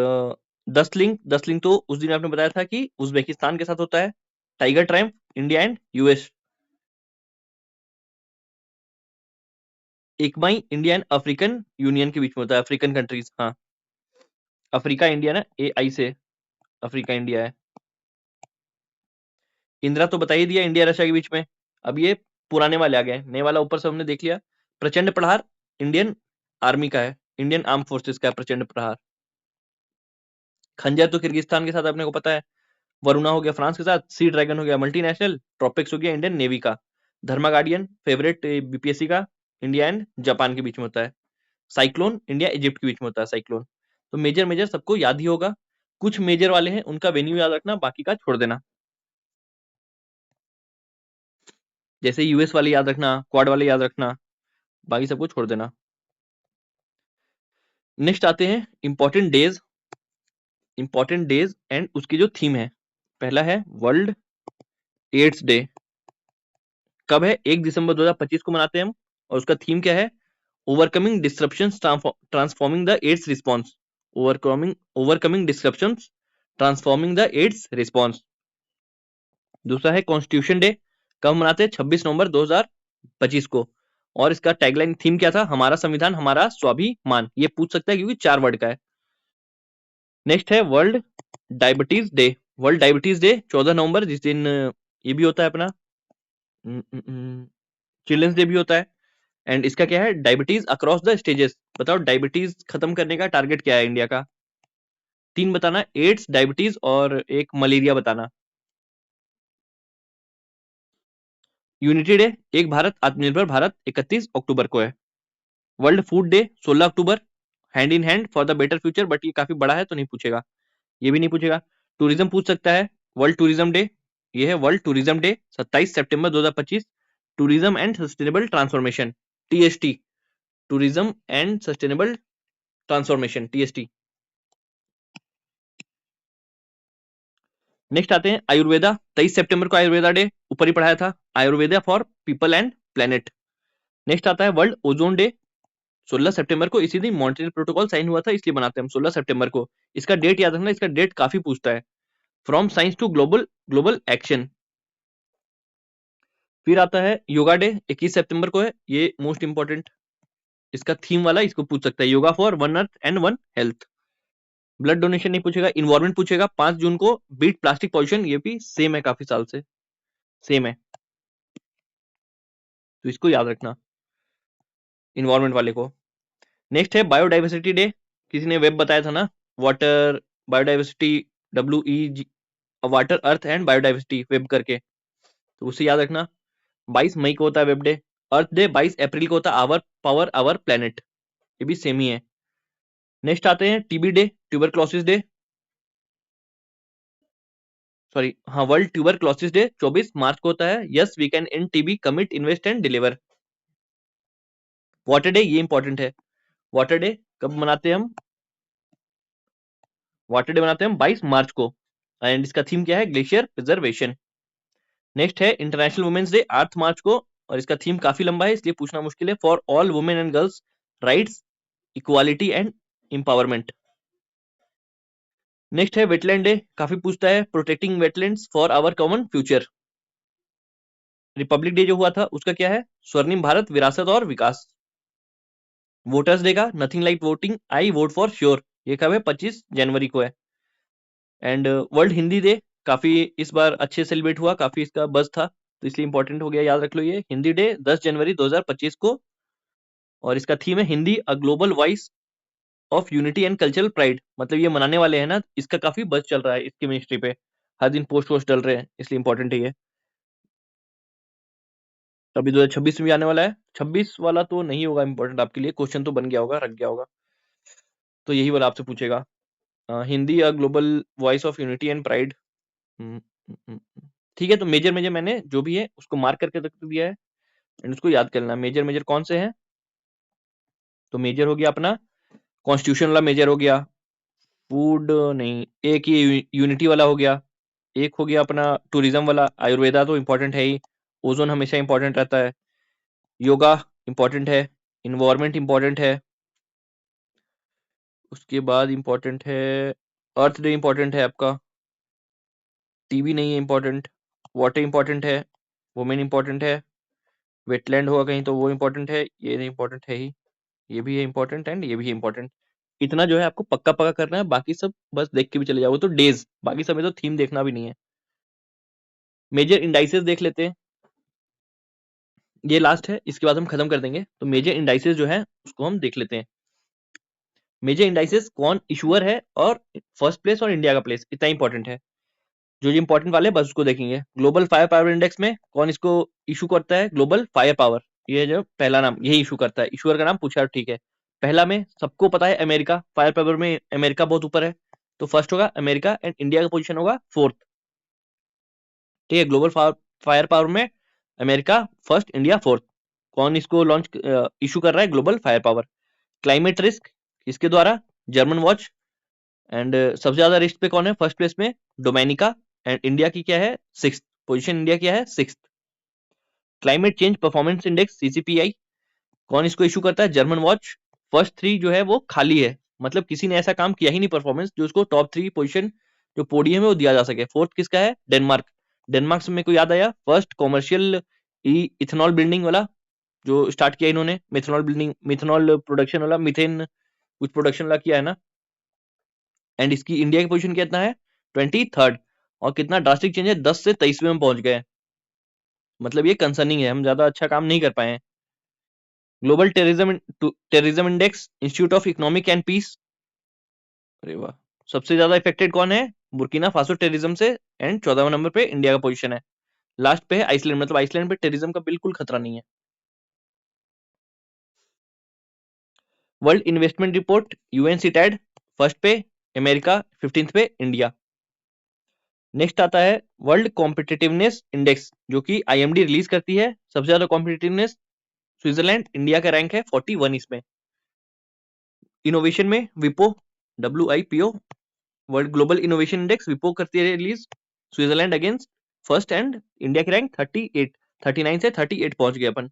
दस लिंग तो उस दिन आपने बताया था कि उज्बेकिस्तान के साथ होता है। Tiger triumph India and US. AIKEYME India and African union के बीच में होता है, अफ्रीकन कंट्रीज, हाँ। अफ्रीका इंडिया ना, AI से अफ्रीका इंडिया है। इंदिरा तो बता ही दिया, इंडिया रशिया के बीच में। अब ये पुराने वाले आ गए, नए वाला ऊपर से हमने देख लिया। प्रचंड प्रहार इंडियन आर्मी का है, इंडियन आर्म फोर्सेस का है प्रचंड प्रहार। खंजर तो किर्गिस्तान के साथ अपने को पता है। वरुणा हो गया फ्रांस के साथ, सी ड्रैगन हो गया मल्टीनेशनल, ट्रॉपिक्स हो गया इंडियन नेवी का, धर्मा गार्डियन फेवरेट बीपीएससी का, इंडिया एंड जापान के बीच में होता है। साइक्लोन इंडिया इजिप्ट के बीच में होता है साइक्लोन। तो मेजर मेजर सबको याद ही होगा। कुछ मेजर वाले हैं उनका वेन्यू याद रखना, बाकी का छोड़ देना। जैसे यूएस वाले याद रखना, क्वाड वाले याद रखना, बाकी सबको छोड़ देना। नेक्स्ट आते हैं इंपॉर्टेंट डेज एंड उसकी जो थीम है। पहला है वर्ल्ड एड्स डे। कब है? 1 दिसंबर 2025 को मनाते हैं हम। और उसका थीम क्या है? Overcoming disruptions transforming the AIDS response. Overcoming disruptions transforming the AIDS response. दूसरा है कॉन्स्टिट्यूशन डे। कब मनाते हैं? 26 नवंबर 2025 को। और इसका टैगलाइन थीम क्या था? हमारा संविधान हमारा स्वाभिमान। ये पूछ सकता है क्योंकि 4 वर्ड का है। नेक्स्ट है world diabetes day. World diabetes day 14 नवंबर, जिस दिन ये भी होता है अपना चिल्ड्रंस डे भी होता है। एंड इसका क्या है? Diabetes across the stages. बताओ डायबिटीज खत्म करने का टारगेट क्या है इंडिया का? 3 बताना, एड्स, डायबिटीज और एक मलेरिया बताना। यूनिटी डे, एक भारत आत्मनिर्भर भारत, 31 अक्टूबर को है। World food day 16 October, hand in hand for the better future, but ये काफी बड़ा है तो नहीं पूछेगा, ये भी नहीं पूछेगा। टूरिज्म पूछ सकता है, वर्ल्ड टूरिज्म डे। ये है world tourism day 27 September 2025। Tourism and sustainable transformation, TST. Tourism and sustainable transformation, TST. Next आते हैं आयुर्वेदा। 23 सितंबर को आयुर्वेदा डे, ऊपर ही पढ़ाया था, Ayurveda for people and planet. Next आता है वर्ल्ड ओजोन डे, 16 सितंबर को। इसी दिन मॉन्ट्रियल प्रोटोकॉल साइन हुआ था, इसलिए बनाते हैं हम 16 सितंबर को। इसका डेट याद रखना, इसका डेट काफी पूछता है। From science to global global action. फिर आता है योगा डे, 21 सितंबर को है, ये मोस्ट इंपॉर्टेंट। इसका थीम वाला इसको पूछ सकता है, yoga for one earth and one health. Blood donation नहीं पूछेगा, इन्वायरमेंट पूछेगा। 5 जून को बीट प्लास्टिक पॉल्यूशन, ये भी सेम है, काफी साल से सेम है, तो इसको याद रखना इन्वायरमेंट वाले को। नेक्स्ट है बायोडाइवर्सिटी डे। किसी ने वेब बताया था ना, water biodiversity, WEG, water earth and biodiversity web करके, तो उसे याद रखना। 22 मई को होता है वेब डे। अर्थ डे 22 अप्रैल को होता है, आवर पावर आवर प्लेनेट, ये भी सेम ही है। नेक्स्ट आते हैं TB day, tuberculosis day, sorry हाँ, वर्ल्ड ट्यूबरक्लोसिस डे 24 मार्च को होता है। Yes we can end TB, commit, invest and deliver. Water day, ये इंपॉर्टेंट है। वाटर डे कब मनाते हैं हम? वाटर डे मनाते हैं हम 22 मार्च को। एंड इसका थीम क्या है? Glacier preservation. नेक्स्ट है इंटरनेशनल वुमेन्स डे, 8 मार्च को। और इसका थीम काफी लंबा है, इसलिए पूछना मुश्किल है। For all women and girls rights, equality and empowerment. Next है वेटलैंड डे, काफी पूछता है, protecting wetlands for our common future. Republic day जो हुआ था उसका क्या है? स्वर्णिम भारत, विरासत और विकास। वोटर्स डे का nothing like voting, I vote for sure, ये कब है? 25 जनवरी को है। एंड वर्ल्ड हिंदी डे काफी इस बार अच्छे सेलिब्रेट हुआ, काफी इसका बज था, तो इसलिए इंपॉर्टेंट हो गया, याद रख लो ये हिंदी डे 10 जनवरी 2025 को। और इसका थीम है Hindi a global voice of unity and cultural pride. मतलब ये मनाने वाले हैं ना, इसका काफी बज चल रहा है इसकी मिनिस्ट्री पे, हर दिन पोस्ट वोस्ट डल रहे हैं, इसलिए इंपॉर्टेंट है ये। अभी 2026 में भी आने वाला है, 26 वाला तो नहीं होगा इंपॉर्टेंट आपके लिए, क्वेश्चन तो बन गया होगा, रख गया होगा, तो यही वाला आपसे पूछेगा। Hindi a global voice of unity and pride. ठीक है, तो मेजर मेजर मैंने जो भी है उसको मार्क करके रख दिया है, एंड उसको याद कर लेना। मेजर मेजर कौन से हैं? तो मेजर हो गया अपना कॉन्स्टिट्यूशन वाला, मेजर हो गया। फूड नहीं, एक ये यूनिटी वाला हो गया। एक हो गया अपना टूरिज्म वाला, आयुर्वेदा तो इंपॉर्टेंट है ही। ओजोन हमेशा इंपॉर्टेंट रहता है। योगा इंपॉर्टेंट है। इन्वायरमेंट इंपॉर्टेंट है। उसके बाद इंपॉर्टेंट है अर्थ डे, इंपॉर्टेंट है आपका। टीबी नहीं है इंपॉर्टेंट। वाटर इंपॉर्टेंट है। वुमेन इंपॉर्टेंट है। वेटलैंड होगा कहीं तो वो इंपॉर्टेंट है, ये नहीं इंपॉर्टेंट है ही। ये भी है इंपॉर्टेंट एंड ये भी है इंपॉर्टेंट। इतना जो है आपको पक्का पक्का करना है, बाकी सब बस देख के भी चले जाओगे तो डेज, बाकी सब में तो थीम देखना भी नहीं है। मेजर इंडाइसेस देख लेते हैं, ये लास्ट है, इसके बाद हम खत्म कर देंगे। तो मेजर इंडाइसेस जो है उसको हम देख लेते हैं। मेजर इंडाइसेस कौन इशुअर है और फर्स्ट प्लेस और इंडिया का प्लेस, इतना इंपॉर्टेंट है। जो ये इंपॉर्टेंट वाले बस उसको देखेंगे। ग्लोबल फायर पावर इंडेक्स में कौन इसको इशू करता है, ग्लोबल फायर पावर, ये जो पहला नाम यही इशू करता है। इशूअर का नाम पूछा, ठीक है। पहला में सबको पता है अमेरिका, फायर पावर में अमेरिका बहुत ऊपर है, तो फर्स्ट होगा अमेरिका एंड इंडिया का पोजीशन होगा फोर्थ। ठीक है, ग्लोबल फायर पावर में अमेरिका फर्स्ट, इंडिया फोर्थ। कौन इसको लॉन्च इशू कर रहा है, global fire power. Climate risk इसके द्वारा जर्मन वॉच। एंड सबसे ज्यादा रिस्क पे कौन है, फर्स्ट प्लेस में डोमेनिका, एंड इंडिया की क्या है, सिक्स्थ पोजीशन, इंडिया क्या है, sixth. Climate change performance index CCPI, कौन इसको इशू करता है, जर्मन वॉच। फर्स्ट थ्री जो है वो खाली है, मतलब किसी ने ऐसा काम किया ही नहीं परफॉर्मेंस जो उसको टॉप थ्री पोजीशन जो पोडियम है वो दिया जा सके। फोर्थ किसका है, डेनमार्क। डेनमार्क से मेरे को याद आया, फर्स्ट कॉमर्शियल इथेनॉल बिल्डिंग वाला जो स्टार्ट किया इन्होंने, मिथेनॉल बिल्डिंग, मिथेनॉल प्रोडक्शन वाला, मीथेन कुछ प्रोडक्शन वाला किया है ना। एंड इसकी इंडिया की पोजीशन कितना है, 23rd। और कितना ड्रास्टिक चेंज है, 10 से 23वें में पहुंच गए। मतलब ये कंसर्निंग है, हम ज्यादा अच्छा काम नहीं कर पाए हैं। Global terrorism index, institute of economic and peace, अरे वाह, सबसे ज्यादा इफेक्टेड कौन है, बुर्किना फासो टेररिज्म से, एंड 14वें नंबर पे इंडिया का पोजीशन है। लास्ट पे है आइसलैंड, मतलब आइसलैंड पे टेररिज्म का बिल्कुल खतरा नहीं है। वर्ल्ड इन्वेस्टमेंट रिपोर्ट यूएनसीटैड फर्स्ट पे अमेरिका, 15th पे इंडिया। नेक्स्ट आता है वर्ल्ड कॉम्पिटिटिवनेस इंडेक्स, जो कि आईएमडी रिलीज करती है। सबसे ज्यादा कॉम्पिटिटिवनेस स्विट्जरलैंड, इंडिया का रैंक है 41 इसमें। इनोवेशन में विपो, WIPO, world global innovation index विपो करती है release. Switzerland against first, and India की रैंक 38, 39 से 38 पहुंच गए अपन।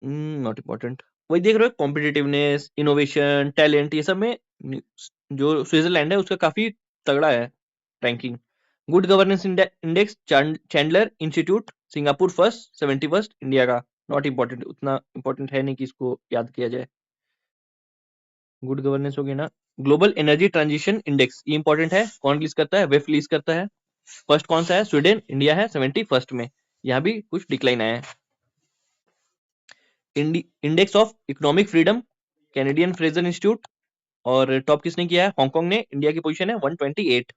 Not important. वही देख रहे हो, कॉम्पिटिटिवनेस, इनोवेशन, टैलेंट, ये सब में जो स्विट्जरलैंड है उसका काफी तगड़ा है ranking. Good governance index Chandler institute, Singapore first, 71st India का। नॉट इंपॉर्टेंट, उतना इंपॉर्टेंट है नहीं कि इसको याद किया जाए। गुड गवर्नेंस हो गई ना। ग्लोबल एनर्जी ट्रांजिशन इंडेक्स, ये इंपॉर्टेंट है, कौन रिलीज करता है, वेफ रिलीज करता है। फर्स्ट कौन सा है, स्वीडन, इंडिया है 71st में। यहाँ भी कुछ डिक्लाइन आया है। Index of economic freedom, Canadian Fraser institute, और टॉप किसने किया है, हांगकांग ने। इंडिया की पोजीशन है 128।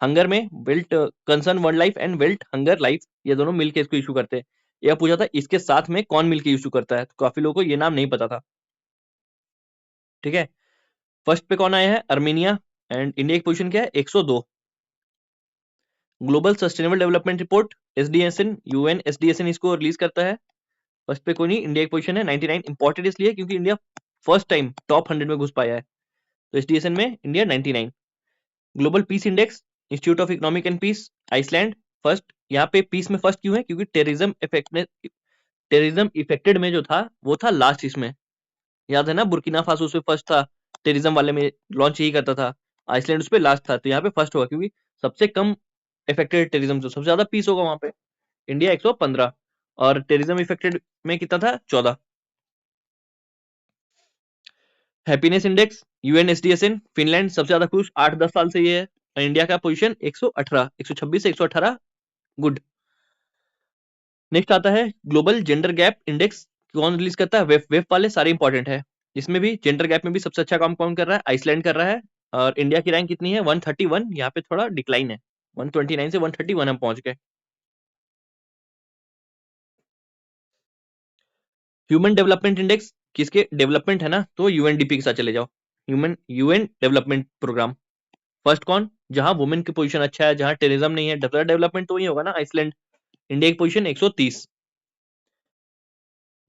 हंगर में belt concern world life and belt hunger life, ये दोनों मिलकर इसको इशू करते हैं। यह पूछा था इसके साथ में कौन मिलकर इशू करता है, तो काफी लोगों को ये नाम नहीं पता था। ठीक है, फर्स्ट पे कौन आया है, अर्मेनिया, एंड इंडिया की पोजीशन क्या है, 102। Global sustainable development report, SDSN, UN SDSN इसको रिलीज करता है। फर्स्ट पे कोई नहीं, इंडिया की पोजीशन है 99। इंपॉर्टेंट इसलिए क्योंकि इंडिया फर्स्ट टाइम टॉप 100 में घुस पाया है, तो एसडीएसएन में India 99। Global peace index, institute of economic and peace, Iceland first. यहाँ पे पीस में फर्स्ट क्यों है, क्योंकि टेररिज्म इफेक्टेड में जो था वो था लास्ट इसमें। याद है ना, बुर्किना फासो उसमें फर्स्ट था, टेररिज्म वाले में लॉन्च यही करता था। आइसलैंड उस पे लास्ट था, तो यहाँ पे फर्स्ट होगा क्योंकि सबसे कम इफेक्टेड टेररिज्म से, सबसे ज्यादा पीस होगा वहां पे। इंडिया 115, और टेररिज्म इफेक्टेड में कितना था, 14। हैप्पीनेस इंडेक्स, यूएनएसडीएसएन, फिनलैंड सबसे ज्यादा खुश, 8-10 साल से ये है। और इंडिया का पोजीशन 118, 126 से 118, गुड। नेक्स्ट आता है ग्लोबल जेंडर गैप इंडेक्स, कौन रिलीज करता है, वेफ। वेफ वाले सारे इंपॉर्टेंट है। इसमें भी जेंडर गैप में भी सबसे अच्छा काम कौन कर रहा है, आइसलैंड कर रहा है। और इंडिया की रैंक कितनी है, 131। यहाँ पे थोड़ा डिक्लाइन है, 129 से 131 हम पहुंच गए। ह्यूमन डेवलपमेंट इंडेक्स, किसके डेवलपमेंट है ना, तो यूएनडीपी के साथ चले जाओ। यूएन डेवलपमेंट प्रोग्राम, फर्स्ट कौन, जहां वुमेन की पोजीशन अच्छा है, जहां टेररिज्म नहीं है, डेवलपमेंट तो वही होगा ना, आइसलैंड। इंडिया की position 130।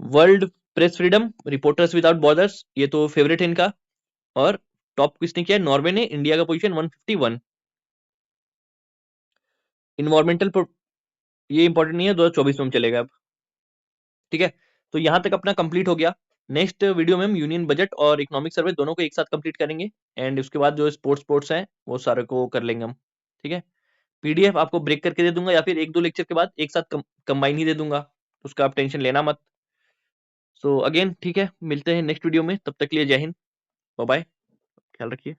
World press freedom, reporters without borders, ये तो फेवरेट है इनका। और टॉप किसने किया, नॉर्वे ने। इंडिया का पोजीशन 151। इन्वायरमेंटल, ये इंपॉर्टेंट नहीं है, 2024 में हम चलेगा अब। ठीक है, तो यहां तक अपना कंप्लीट हो गया। नेक्स्ट वीडियो में हम यूनियन बजट और इकोनॉमिक सर्वे दोनों को एक साथ कंप्लीट करेंगे। एंड उसके बाद जो स्पोर्ट्स स्पोर्ट्स हैं वो सारे को कर लेंगे हम। ठीक है, पीडीएफ आपको ब्रेक करके दे दूंगा, या फिर एक दो लेक्चर के बाद एक साथ कंबाइन ही दे दूंगा, उसका आप टेंशन लेना मत। सो अगेन ठीक है, मिलते हैं नेक्स्ट वीडियो में, तब तक के लिए जय हिंद, बाय बाय, ख्याल रखिए।